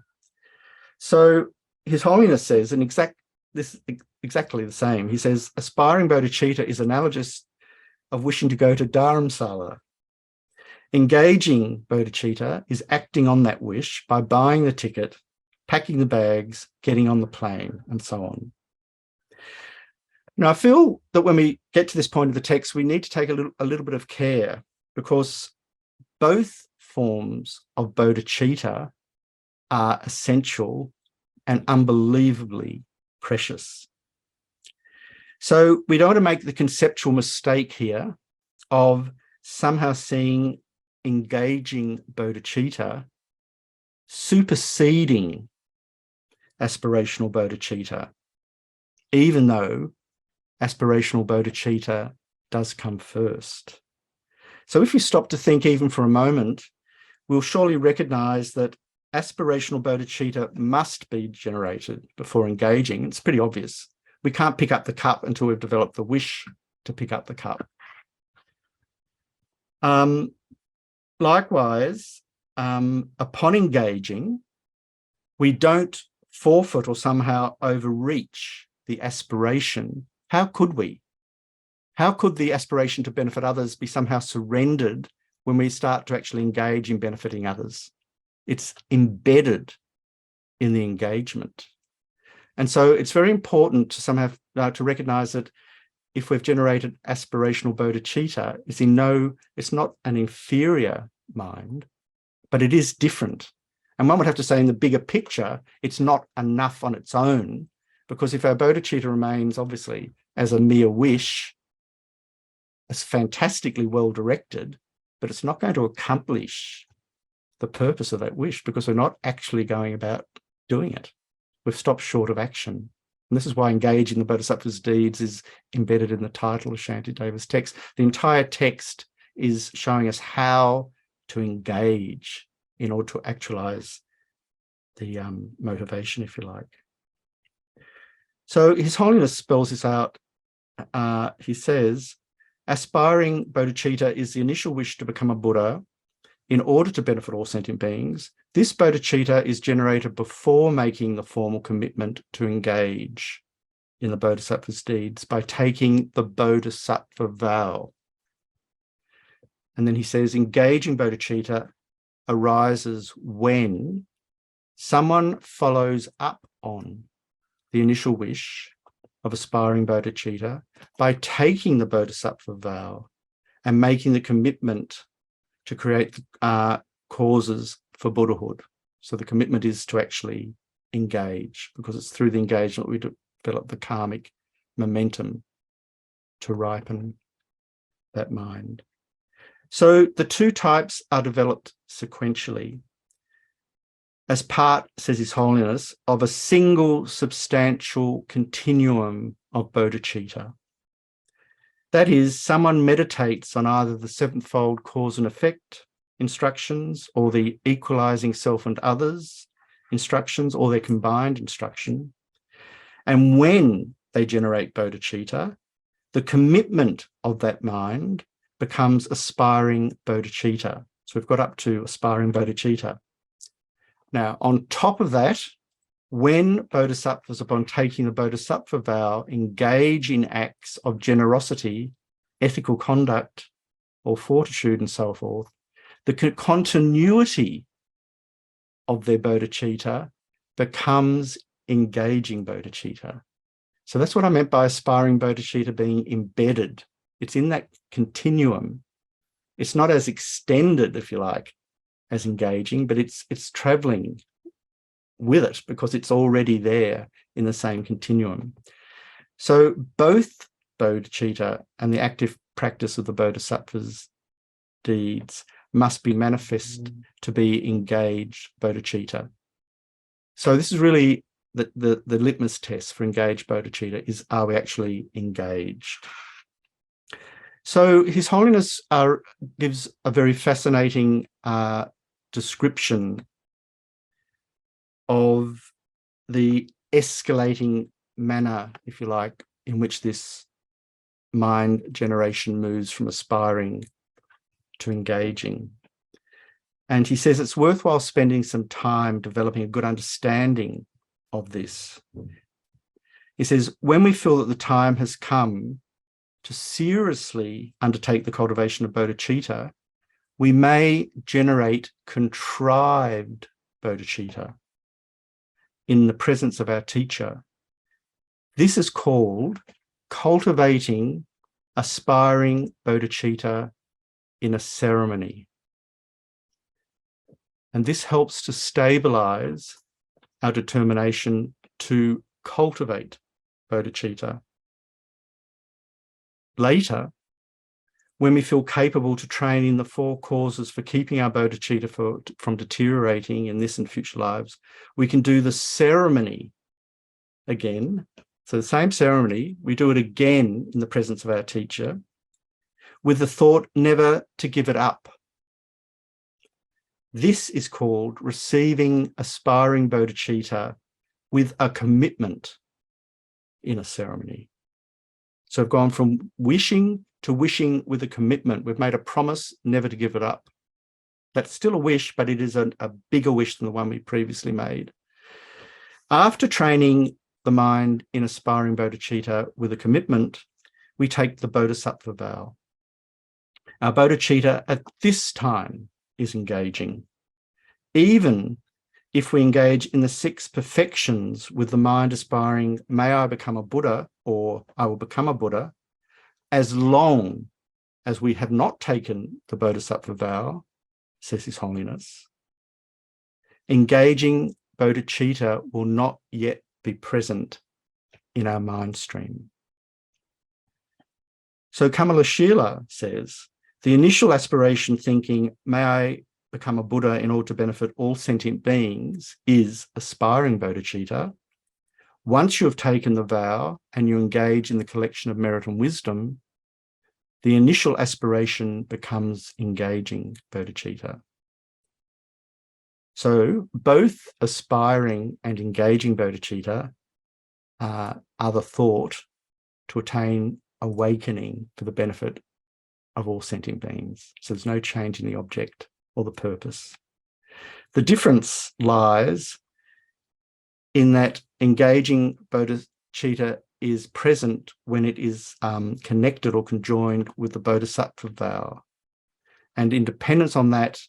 So His Holiness says, and exactly the same. He says, aspiring bodhicitta is analogous of wishing to go to Dharamsala. Engaging bodhicitta is acting on that wish by buying the ticket, packing the bags, getting on the plane, and so on. Now, I feel that when we get to this point of the text, we need to take a little bit of care, because both forms of bodhicitta are essential and unbelievably precious. So we don't want to make the conceptual mistake here of somehow seeing engaging bodhicitta superseding aspirational bodhicitta, even though aspirational bodhicitta does come first. So if we stop to think even for a moment, we'll surely recognize that aspirational bodhicitta must be generated before engaging. It's pretty obvious. We can't pick up the cup until we've developed the wish to pick up the cup. Likewise, upon engaging, we don't forfeit or somehow overreach the aspiration. How could we? How could the aspiration to benefit others be somehow surrendered when we start to actually engage in benefiting others? It's embedded in the engagement. And so it's very important to somehow to recognize that if we've generated aspirational bodhicitta, it's not an inferior mind, but it is different. And one would have to say in the bigger picture, it's not enough on its own, because if our bodhicitta remains obviously as a mere wish, it's fantastically well directed, but it's not going to accomplish the purpose of that wish because we're not actually going about doing it. We've stopped short of action. And this is why engaging the Bodhisattva's deeds is embedded in the title of Shantideva's text. The entire text is showing us how to engage in order to actualize the motivation, if you like. So His Holiness spells this out. He says, aspiring bodhicitta is the initial wish to become a Buddha in order to benefit all sentient beings. This bodhicitta is generated before making the formal commitment to engage in the Bodhisattva's deeds by taking the Bodhisattva vow. And then he says, engaging bodhicitta arises when someone follows up on the initial wish of aspiring bodhicitta by taking the Bodhisattva vow and making the commitment to create causes for Buddhahood. So the commitment is to actually engage, because it's through the engagement we develop the karmic momentum to ripen that mind. So the two types are developed sequentially as part, says His Holiness, of a single substantial continuum of bodhicitta. That is, someone meditates on either the sevenfold cause and effect instructions or the equalizing self and others instructions or their combined instruction. And when they generate bodhicitta, the commitment of that mind becomes aspiring bodhicitta. So we've got up to aspiring bodhicitta. Now, on top of that, when bodhisattvas, upon taking the bodhisattva vow, engage in acts of generosity, ethical conduct, or fortitude and so forth, the continuity of their bodhicitta becomes engaging bodhicitta. So that's what I meant by aspiring bodhicitta being embedded. It's in that continuum. It's not as extended, if you like, as engaging, but it's traveling with it because it's already there in the same continuum. So both bodhicitta and the active practice of the bodhisattva's deeds must be manifest to be engaged bodhicitta. So this is really the litmus test for engaged bodhicitta is, are we actually engaged? So His Holiness gives a very fascinating description of the escalating manner, if you like, in which this mind generation moves from aspiring to engaging. And he says it's worthwhile spending some time developing a good understanding of this. He says, when we feel that the time has come to seriously undertake the cultivation of bodhicitta, we may generate contrived bodhicitta in the presence of our teacher. This is called cultivating aspiring bodhicitta in a ceremony. And this helps to stabilize our determination to cultivate bodhicitta. Later, when we feel capable to train in the four causes for keeping our bodhicitta from deteriorating in this and future lives, we can do the ceremony again. So the same ceremony, we do it again in the presence of our teacher with the thought never to give it up. This is called receiving aspiring bodhicitta with a commitment in a ceremony. So we've gone from wishing to wishing with a commitment. We've made a promise never to give it up. That's still a wish, but it is a bigger wish than the one we previously made. After training the mind in aspiring bodhicitta with a commitment, we take the Bodhisattva vow. Our bodhicitta at this time is engaging. Even if we engage in the 6 perfections with the mind aspiring, may I become a Buddha, or I will become a Buddha, as long as we have not taken the Bodhisattva vow, says His Holiness, engaging bodhicitta will not yet be present in our mind stream. So Kamalashila says, the initial aspiration thinking, may I become a Buddha in order to benefit all sentient beings, is aspiring bodhicitta. Once you have taken the vow and you engage in the collection of merit and wisdom, the initial aspiration becomes engaging bodhicitta. So both aspiring and engaging bodhicitta are the thought to attain awakening for the benefit of all sentient beings. So there's no change in the object or the purpose. The difference lies in that engaging bodhicitta is present when it is connected or conjoined with the Bodhisattva vow. And in dependence on that,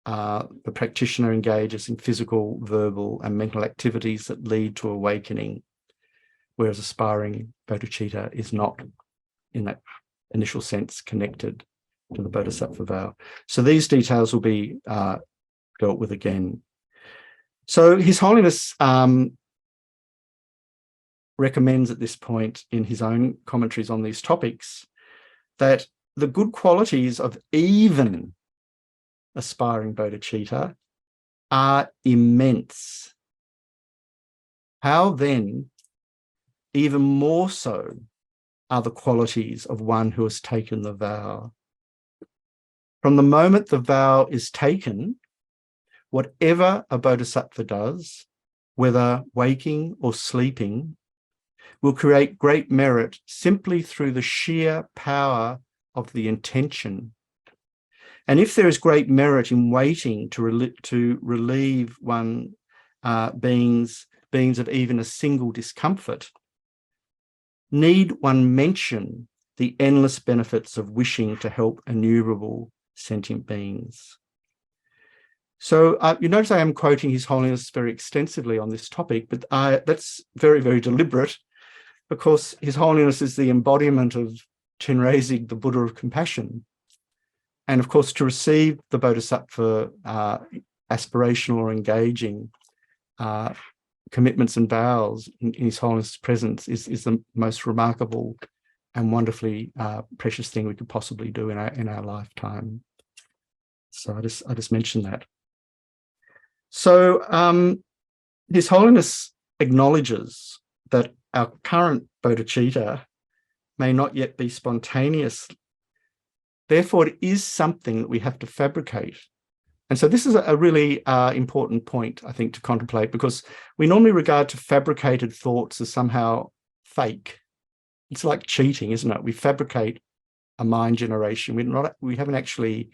the practitioner engages in physical, verbal, and mental activities that lead to awakening, whereas aspiring bodhicitta is not, in that initial sense, connected to the Bodhisattva vow. So these details will be dealt with again. So His Holiness recommends at this point in his own commentaries on these topics that the good qualities of even aspiring bodhicitta are immense. How then, even more so, are the qualities of one who has taken the vow? From the moment the vow is taken, whatever a bodhisattva does, whether waking or sleeping, will create great merit simply through the sheer power of the intention. And if there is great merit in waiting to relieve one beings of even a single discomfort, need one mention the endless benefits of wishing to help innumerable sentient beings? So you notice I am quoting His Holiness very extensively on this topic, but that's very, very deliberate, because His Holiness is the embodiment of Chenrezig, the Buddha of compassion. And of course, to receive the Bodhisattva aspirational or engaging commitments and vows in His Holiness' presence is the most remarkable and wonderfully precious thing we could possibly do in our lifetime. So I just mentioned that. So His Holiness acknowledges that our current bodhicitta may not yet be spontaneous. Therefore, it is something that we have to fabricate. And so this is a really important point, I think, to contemplate, because we normally regard to fabricated thoughts as somehow fake. It's like cheating, isn't it? We fabricate a mind generation. We haven't actually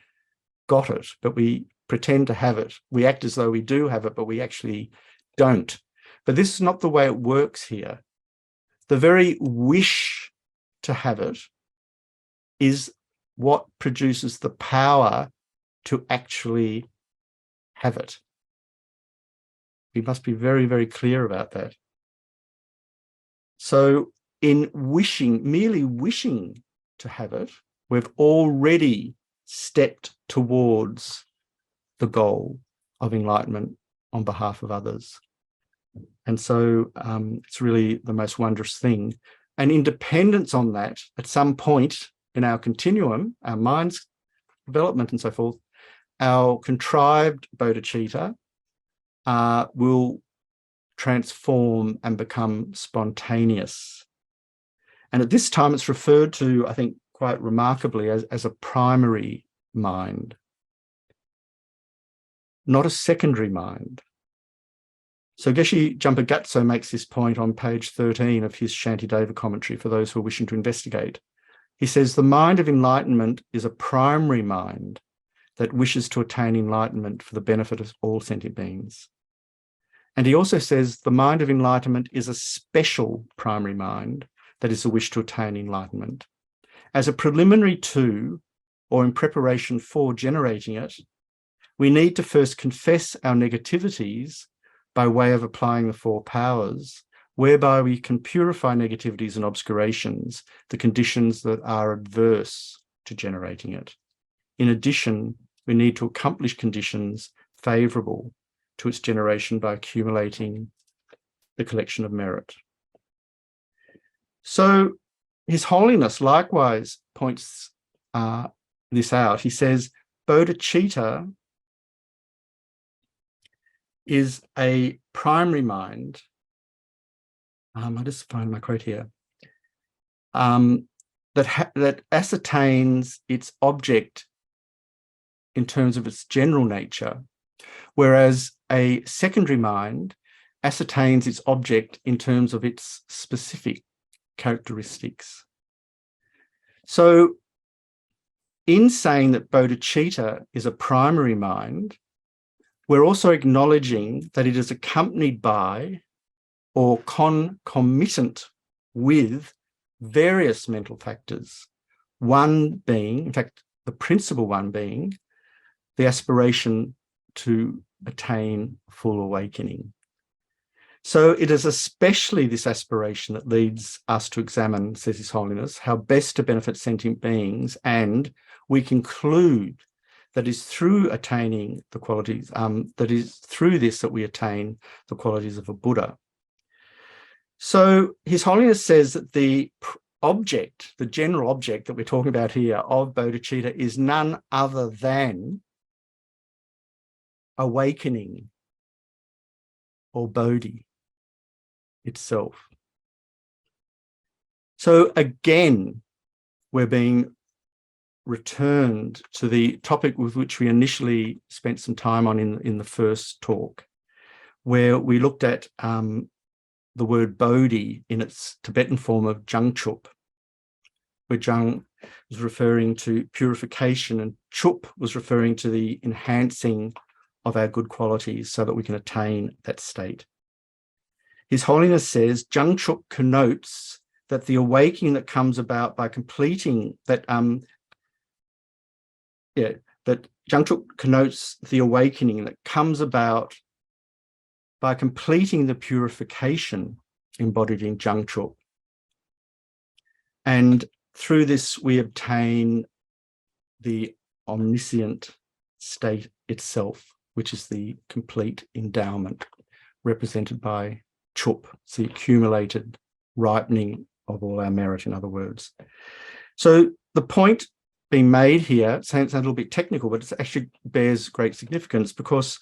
got it, but we pretend to have it. We act as though we do have it, but we actually don't. But this is not the way it works here. The very wish to have it is what produces the power to actually have it. We must be very, very clear about that. So in merely wishing to have it, we've already stepped towards the goal of enlightenment on behalf of others. And so it's really the most wondrous thing. And in dependence on that, at some point in our continuum, our mind's development and so forth, our contrived bodhicitta will transform and become spontaneous. And at this time, it's referred to, I think, quite remarkably as a primary mind, not a secondary mind. So Geshe Jumpa makes this point on page 13 of his Shantideva commentary for those who are wishing to investigate. He says, the mind of enlightenment is a primary mind that wishes to attain enlightenment for the benefit of all sentient beings. And he also says the mind of enlightenment is a special primary mind that is the wish to attain enlightenment As a preliminary to, or in preparation for generating it, we need to first confess our negativities by way of applying the 4 powers, whereby we can purify negativities and obscurations, the conditions that are adverse to generating it. In addition, we need to accomplish conditions favourable to its generation by accumulating the collection of merit. So His Holiness likewise points this out. He says, bodhicitta is a primary mind. I just find my quote here. That ascertains its object in terms of its general nature, whereas a secondary mind ascertains its object in terms of its specific characteristics. So in saying that bodhicitta is a primary mind, we're also acknowledging that it is accompanied by or concomitant with various mental factors, one being, in fact, the principal one being the aspiration to attain full awakening. So it is especially this aspiration that leads us to examine, says His Holiness, how best to benefit sentient beings, and we conclude that is through attaining the qualities, that is through this that we attain the qualities of a Buddha. So His Holiness says that the object, the general object that we're talking about here of bodhicitta is none other than awakening, or bodhi itself. So again, we're being returned to the topic with which we initially spent some time on in the first talk, where we looked at the word bodhi in its Tibetan form of jangchup, where jang was referring to purification and chup was referring to the enhancing of our good qualities so that we can attain that state. His Holiness says jangchup connotes that the awakening that comes about by completing that, that jangchup connotes the awakening that comes about by completing the purification embodied in jangchup. And through this, we obtain the omniscient state itself, which is the complete endowment represented by chup, it's the accumulated ripening of all our merit, in other words. So the point being made here, it sounds a little bit technical, but it actually bears great significance, because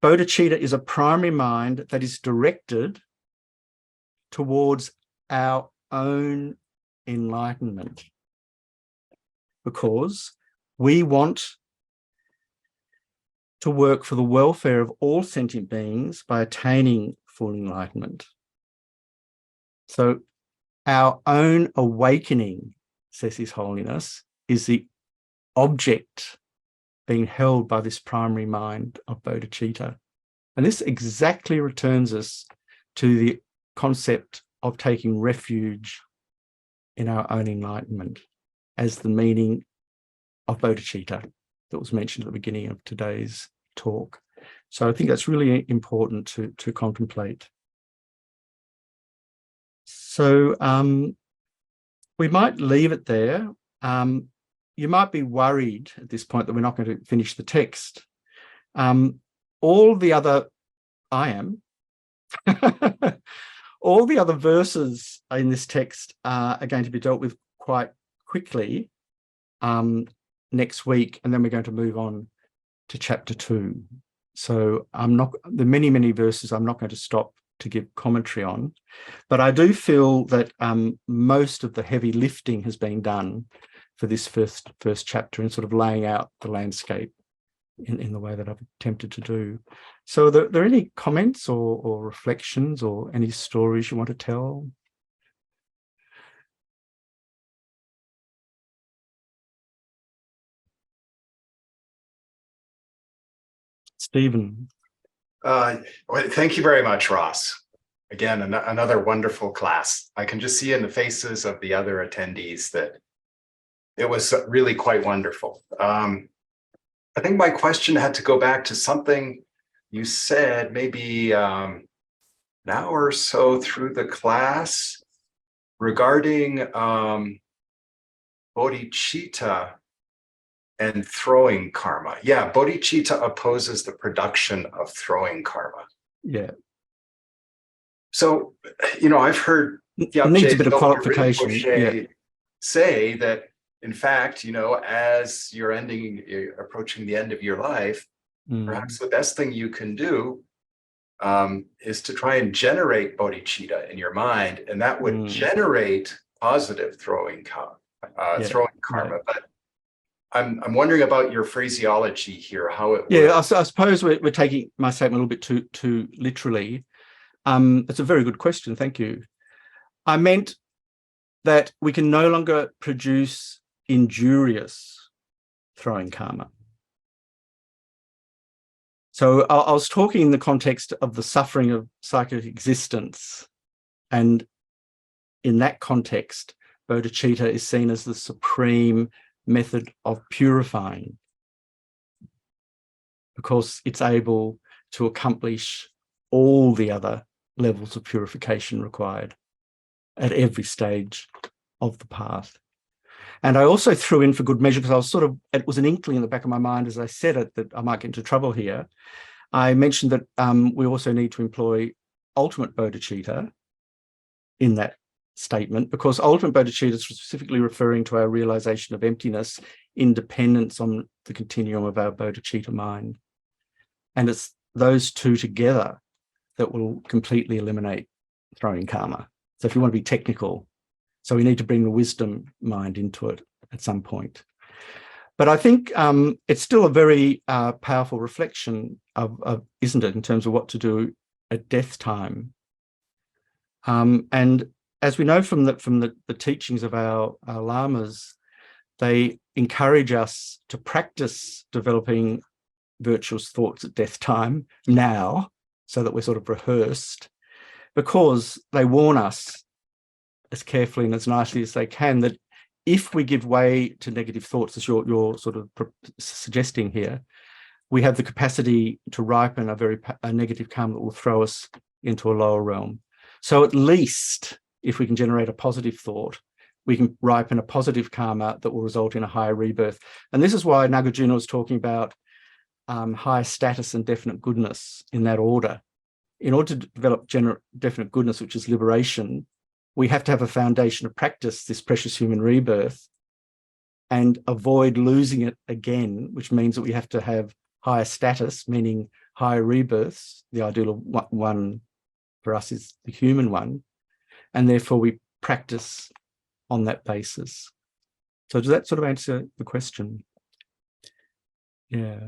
bodhicitta is a primary mind that is directed towards our own enlightenment, because we want to work for the welfare of all sentient beings by attaining full enlightenment. So our own awakening, says His Holiness, is the object being held by this primary mind of bodhicitta. And this exactly returns us to the concept of taking refuge in our own enlightenment as the meaning of bodhicitta that was mentioned at the beginning of today's talk. So I think that's really important to contemplate. So we might leave it there. You might be worried at this point that we're not going to finish the text. All the other verses in this text are going to be dealt with quite quickly next week, and then we're going to move on to chapter 2. So the many verses I'm not going to stop to give commentary on, but I do feel that most of the heavy lifting has been done for this first chapter and sort of laying out the landscape in the way that I've attempted to do. So are there any comments or reflections or any stories you want to tell? Stephen. Well, thank you very much, Ross. Again, another wonderful class. I can just see in the faces of the other attendees that It was really quite wonderful. I think my question had to go back to something you said maybe an hour or so through the class regarding bodhicitta and throwing karma. Yeah, bodhicitta opposes the production of throwing karma. Yeah. So, I've heard It needs a bit of qualification. Yeah. say that, in fact, as you're approaching the end of your life, perhaps the best thing you can do is to try and generate bodhicitta in your mind, and that would generate positive throwing karma. Yeah. But I'm wondering about your phraseology here, how it Yeah, works. I suppose we're taking my statement a little bit too literally. It's a very good question. Thank you. I meant that we can no longer produce injurious throwing karma. So I was talking in the context of the suffering of psychic existence. And in that context, bodhicitta is seen as the supreme method of purifying, because it's able to accomplish all the other levels of purification required at every stage of the path. And I also threw in, for good measure, because it was an inkling in the back of my mind as I said it that I might get into trouble here. I mentioned that we also need to employ ultimate bodhicitta in that statement, because ultimate bodhicitta is specifically referring to our realization of emptiness, independence on the continuum of our bodhicitta mind. And it's those two together that will completely eliminate throwing karma. So if you want to be technical, so we need to bring the wisdom mind into it at some point. But I think it's still a very powerful reflection of, isn't it, in terms of what to do at death time. And as we know from the teachings of our lamas, they encourage us to practice developing virtuous thoughts at death time now, so that we're sort of rehearsed, because they warn us as carefully and as nicely as they can that if we give way to negative thoughts, as you're sort of suggesting here, we have the capacity to ripen a negative karma that will throw us into a lower realm. So at least if we can generate a positive thought, we can ripen a positive karma that will result in a higher rebirth. And this is why Nagarjuna was talking about high status and definite goodness in that order. In order to develop definite goodness, which is liberation, we have to have a foundation of practice, this precious human rebirth, and avoid losing it again, which means that we have to have higher status, meaning higher rebirths. The ideal of one for us is the human one, and therefore we practice on that basis. So does that sort of answer the question? Yeah.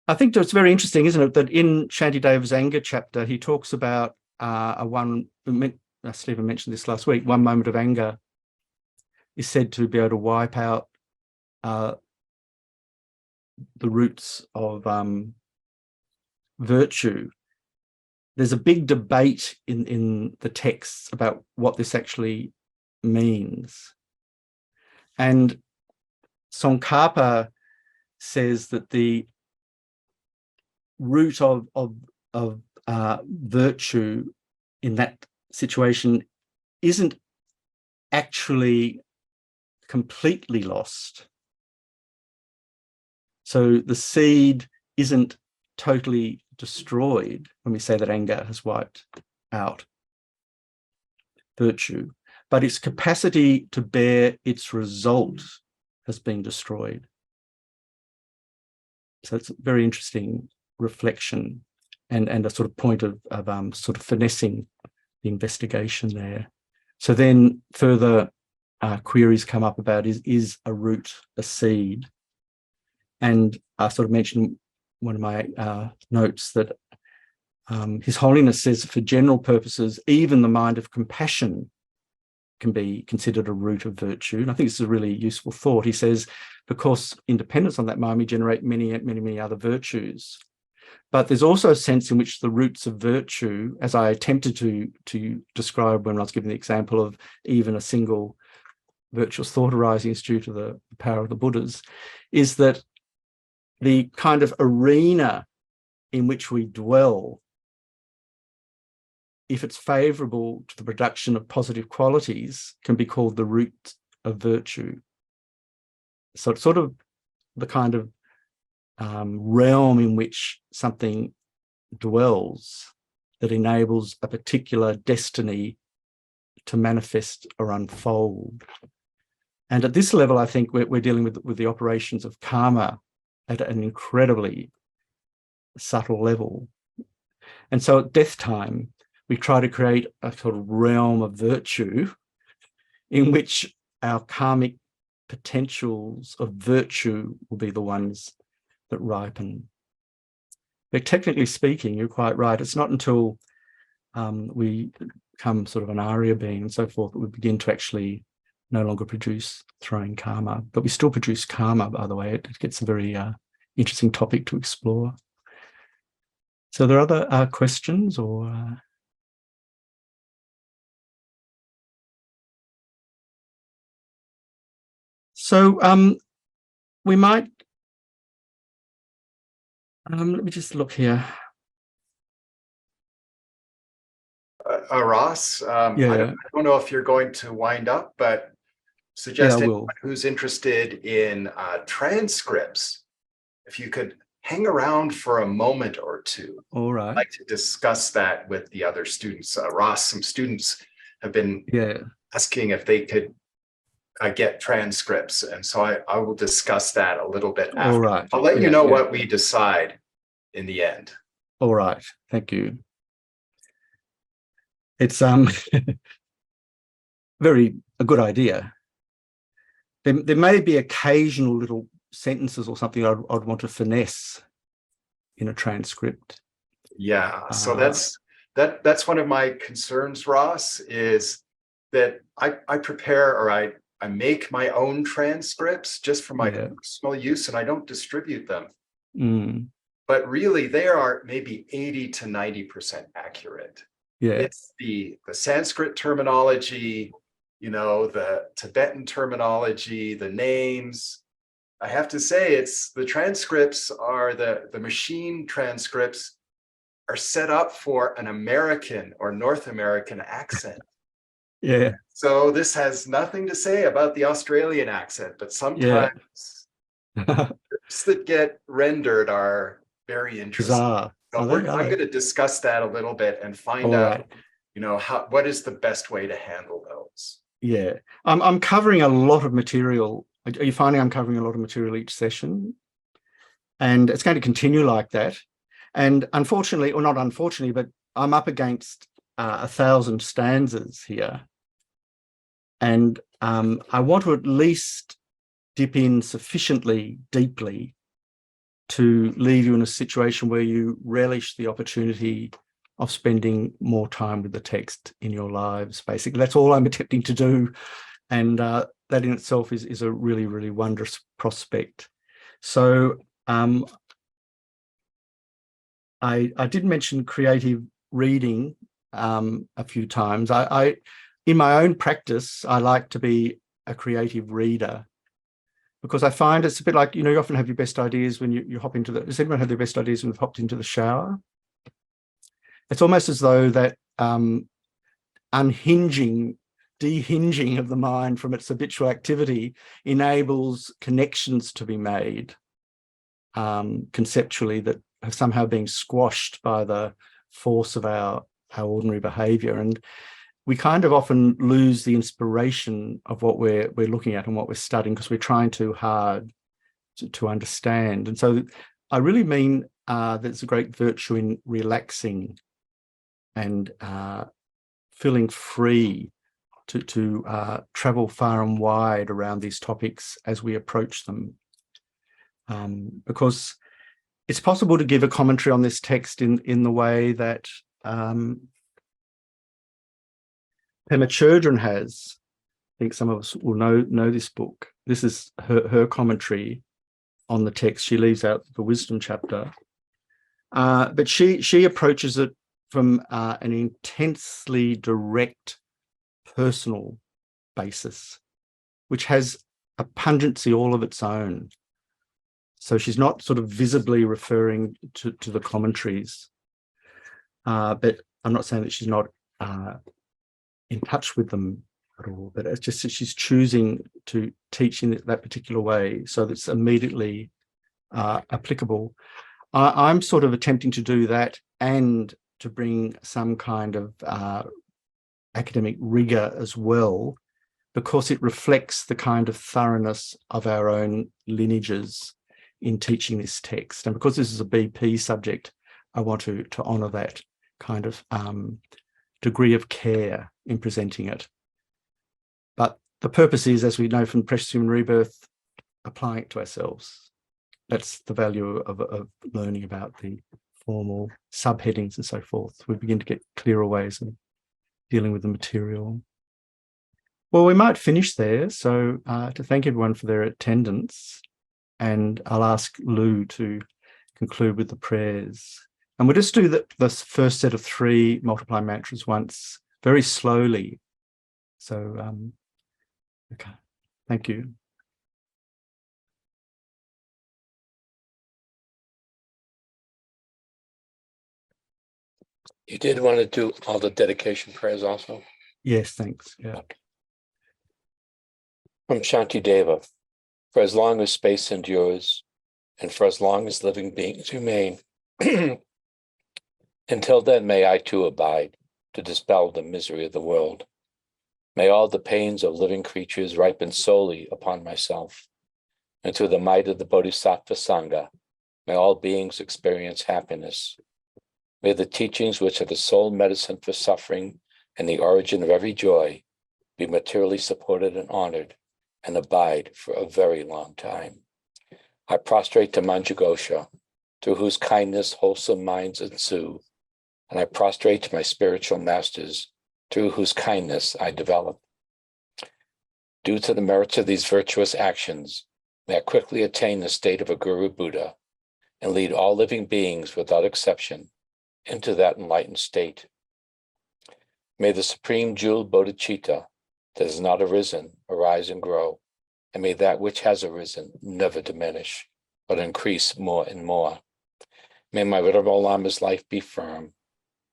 I think it's very interesting, isn't it, that in Shantideva's anger chapter, he talks about Stephen mentioned this last week, one moment of anger is said to be able to wipe out the roots of virtue. There's a big debate in the texts about what this actually means. And Tsongkhapa says that the root of virtue in that situation isn't actually completely lost. So the seed isn't totally destroyed when we say that anger has wiped out virtue, but its capacity to bear its result has been destroyed. So it's a very interesting reflection and a sort of point of sort of finessing the investigation there. So then further queries come up about is a root a seed? And I sort of mentioned one of my notes that His Holiness says for general purposes, even the mind of compassion can be considered a root of virtue. And I think this is a really useful thought. He says, because independence on that mind, we generate many other virtues. But there's also a sense in which the roots of virtue, as I attempted to describe when I was giving the example of even a single virtuous thought arising is due to the power of the Buddhas, is that the kind of arena in which we dwell, if it's favorable to the production of positive qualities, can be called the root of virtue. So it's sort of the kind of realm in which something dwells that enables a particular destiny to manifest or unfold. And at this level, I think we're dealing with the operations of karma at an incredibly subtle level. And so at death time, we try to create a sort of realm of virtue in which our karmic potentials of virtue will be the ones that ripen. But technically speaking, you're quite right. It's not until we become sort of an Arya being and so forth that we begin to actually no longer produce throwing karma. But we still produce karma, by the way. It gets a very interesting topic to explore. So there are other questions or... So we might, let me just look here. Ross, I don't know if you're going to wind up, but suggest anyone who's interested in transcripts, if you could hang around for a moment or two. All right. I'd like to discuss that with the other students. Ross, some students have been asking if they could get transcripts, and so I will discuss that a little bit after. All right. I'll let you know what we decide in the end. All right. Thank you. It's very a good idea. There may be occasional little sentences or something I'd want to finesse in a transcript. Yeah, so that's one of my concerns, Ross, is that I prepare or I make my own transcripts just for my personal use, and I don't distribute them. But really, they are maybe 80 to 90% accurate. Yeah, it's the Sanskrit terminology, you know, the Tibetan terminology, the names. I have to say, it's the transcripts are the machine transcripts are set up for an American or North American accent. Yeah. So this has nothing to say about the Australian accent, but sometimes words that get rendered are very interesting. Bizarre. So I'm going to discuss that a little bit and find out, you know, what is the best way to handle those. Yeah, I'm covering a lot of material. Are you finding I'm covering a lot of material each session? And it's going to continue like that. And unfortunately, or not unfortunately, but I'm up against 1,000 stanzas here. And I want to at least dip in sufficiently deeply to leave you in a situation where you relish the opportunity of spending more time with the text in your lives. Basically, that's all I'm attempting to do. And that in itself is a really, really wondrous prospect. So I did mention creative reading a few times. In my own practice, I like to be a creative reader, because I find it's a bit like, you know, you often have your best ideas when you hop into the, does anyone have their best ideas when they've hopped into the shower? It's almost as though that dehinging of the mind from its habitual activity enables connections to be made conceptually that have somehow been squashed by the force of our ordinary behavior. And we kind of often lose the inspiration of what we're looking at and what we're studying because we're trying too hard to understand. And so I really mean there's a great virtue in relaxing and feeling free to travel far and wide around these topics as we approach them. Because it's possible to give a commentary on this text in the way that Pema Chodron has. I think some of us will know this book. This is her commentary on the text. She leaves out the wisdom chapter, but she approaches it from an intensely direct personal basis. which has a pungency all of its own. So she's not sort of visibly referring to the commentaries. But I'm not saying that she's not in touch with them at all, but it's just that she's choosing to teach in that particular way so that it's immediately applicable. I'm sort of attempting to do that and to bring some kind of academic rigor as well, because it reflects the kind of thoroughness of our own lineages in teaching this text. And because this is a BP subject, I want to honour that kind of degree of care in presenting it. But the purpose is, as we know from Precious Human Rebirth, applying it to ourselves. That's the value of learning about the formal subheadings and so forth. We begin to get clearer ways of dealing with the material. Well, we might finish there. So to thank everyone for their attendance, and I'll ask Lou to conclude with the prayers. And we'll just do the first set of 3 multiply mantras once, very slowly. So, okay, thank you. You did want to do all the dedication prayers also? Yes, thanks. Yeah. Okay. From Shantideva, for as long as space endures, and for as long as living beings remain, until then may I too abide to dispel the misery of the world. May all the pains of living creatures ripen solely upon myself, and through the might of the Bodhisattva Sangha, may all beings experience happiness. May the teachings which are the sole medicine for suffering and the origin of every joy be materially supported and honored, and abide for a very long time. I prostrate to Manjughosha, through whose kindness wholesome minds ensue, and I prostrate to my spiritual masters, through whose kindness I develop. Due to the merits of these virtuous actions, may I quickly attain the state of a Guru Buddha, and lead all living beings without exception into that enlightened state. May the supreme jewel bodhicitta that has not arisen arise and grow, and may that which has arisen never diminish, but increase more and more. May my Venerable Lama's life be firm,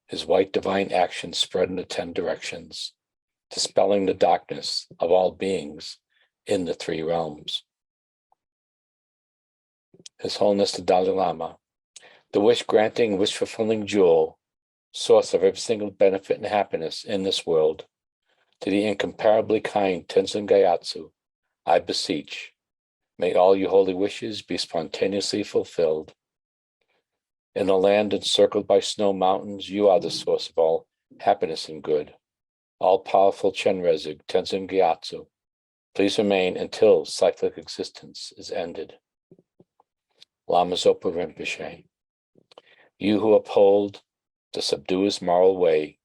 his white divine action spread in the 10 directions, dispelling the darkness of all beings in the 3 realms. His Holiness the Dalai Lama, the wish-granting, wish-fulfilling jewel, source of every single benefit and happiness in this world, to the incomparably kind Tenzin Gyatso, I beseech, may all your holy wishes be spontaneously fulfilled. In a land encircled by snow mountains, you are the source of all happiness and good. All-powerful Chenrezig Tenzin Gyatso, please remain until cyclic existence is ended. Lama Zopa Rinpoche, you who uphold the subduous moral way,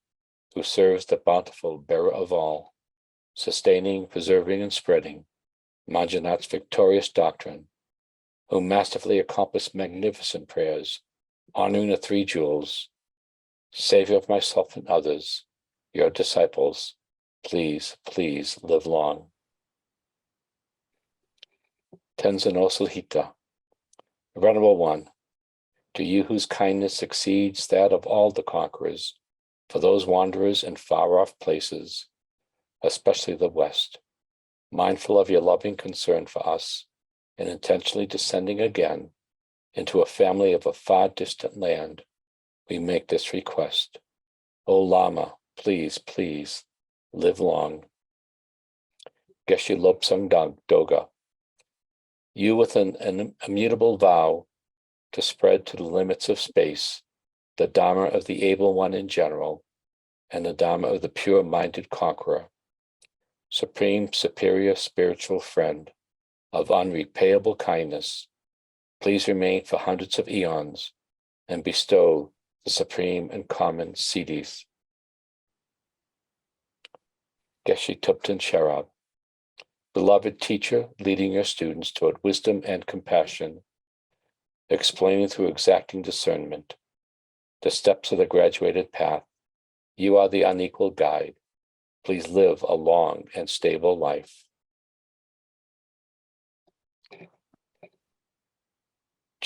who serves the bountiful bearer of all, sustaining, preserving, and spreading Manjunat's victorious doctrine, who masterfully accomplished magnificent prayers, honoring the 3 jewels, Savior of myself and others, your disciples, please, please live long. Tenzin Osul Hita, Venerable One, to you whose kindness exceeds that of all the conquerors, for those wanderers in far-off places, especially the West, mindful of your loving concern for us, and intentionally descending again into a family of a far distant land, we make this request. O Lama, please, please, live long. Geshe Lobsang Doga, you with an immutable vow to spread to the limits of space the Dharma of the able one in general, and the Dharma of the pure-minded conqueror, supreme superior spiritual friend of unrepayable kindness, please remain for hundreds of eons and bestow the supreme and common siddhis. Geshe Tupten Sherab, beloved teacher leading your students toward wisdom and compassion, explaining through exacting discernment the steps of the graduated path, you are the unequal guide. Please live a long and stable life.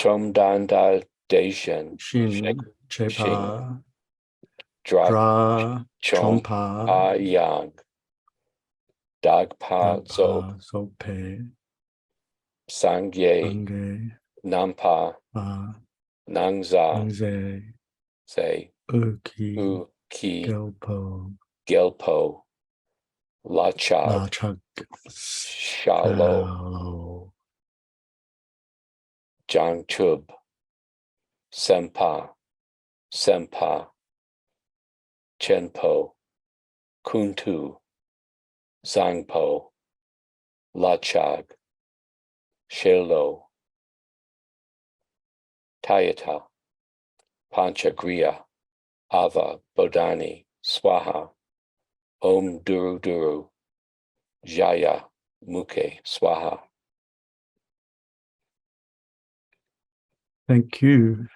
Chom Dan Da Dejan Shin, Chepa, Dra Dra, Chom Chompa, Pa Yang Dag Pa Zo Dagpa, Zope, Sangye Ange, Nampa Pa, Nangza Nangze, Se Uki, U Ki Gelpo, Gelpo Lachag Lachak, Shalo Shalo, Jang Chub Sempa Sempa Chenpo Kuntu Zangpo Lachag Shelo Tayata Panchagriya Ava Bodhani Swaha Om Duru Duru Jaya Mukhe Swaha. Thank you.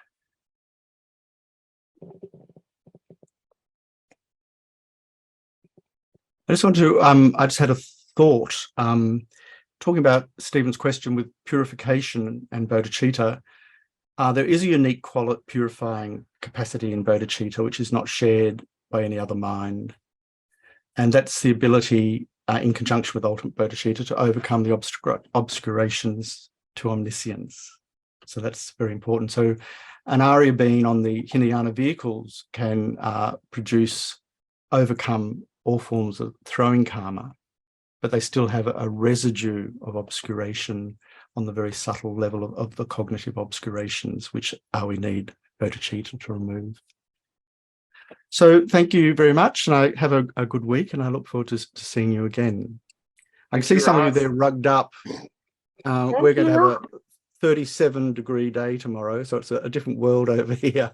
I just want to, I just had a thought, talking about Stephen's question with purification and bodhicitta. There is a unique purifying capacity in bodhicitta, which is not shared by any other mind. And that's the ability, in conjunction with ultimate bodhicitta, to overcome the obscurations to omniscience. So that's very important. So an Arya being on the Hinayana vehicles can overcome all forms of throwing karma, but they still have a residue of obscuration on the very subtle level of the cognitive obscurations, which we need bodhicitta to remove. So thank you very much, and I have a good week, and I look forward to seeing you again. I can see some of you there rugged up. We're going to have a 37-degree day tomorrow, so it's a different world over here.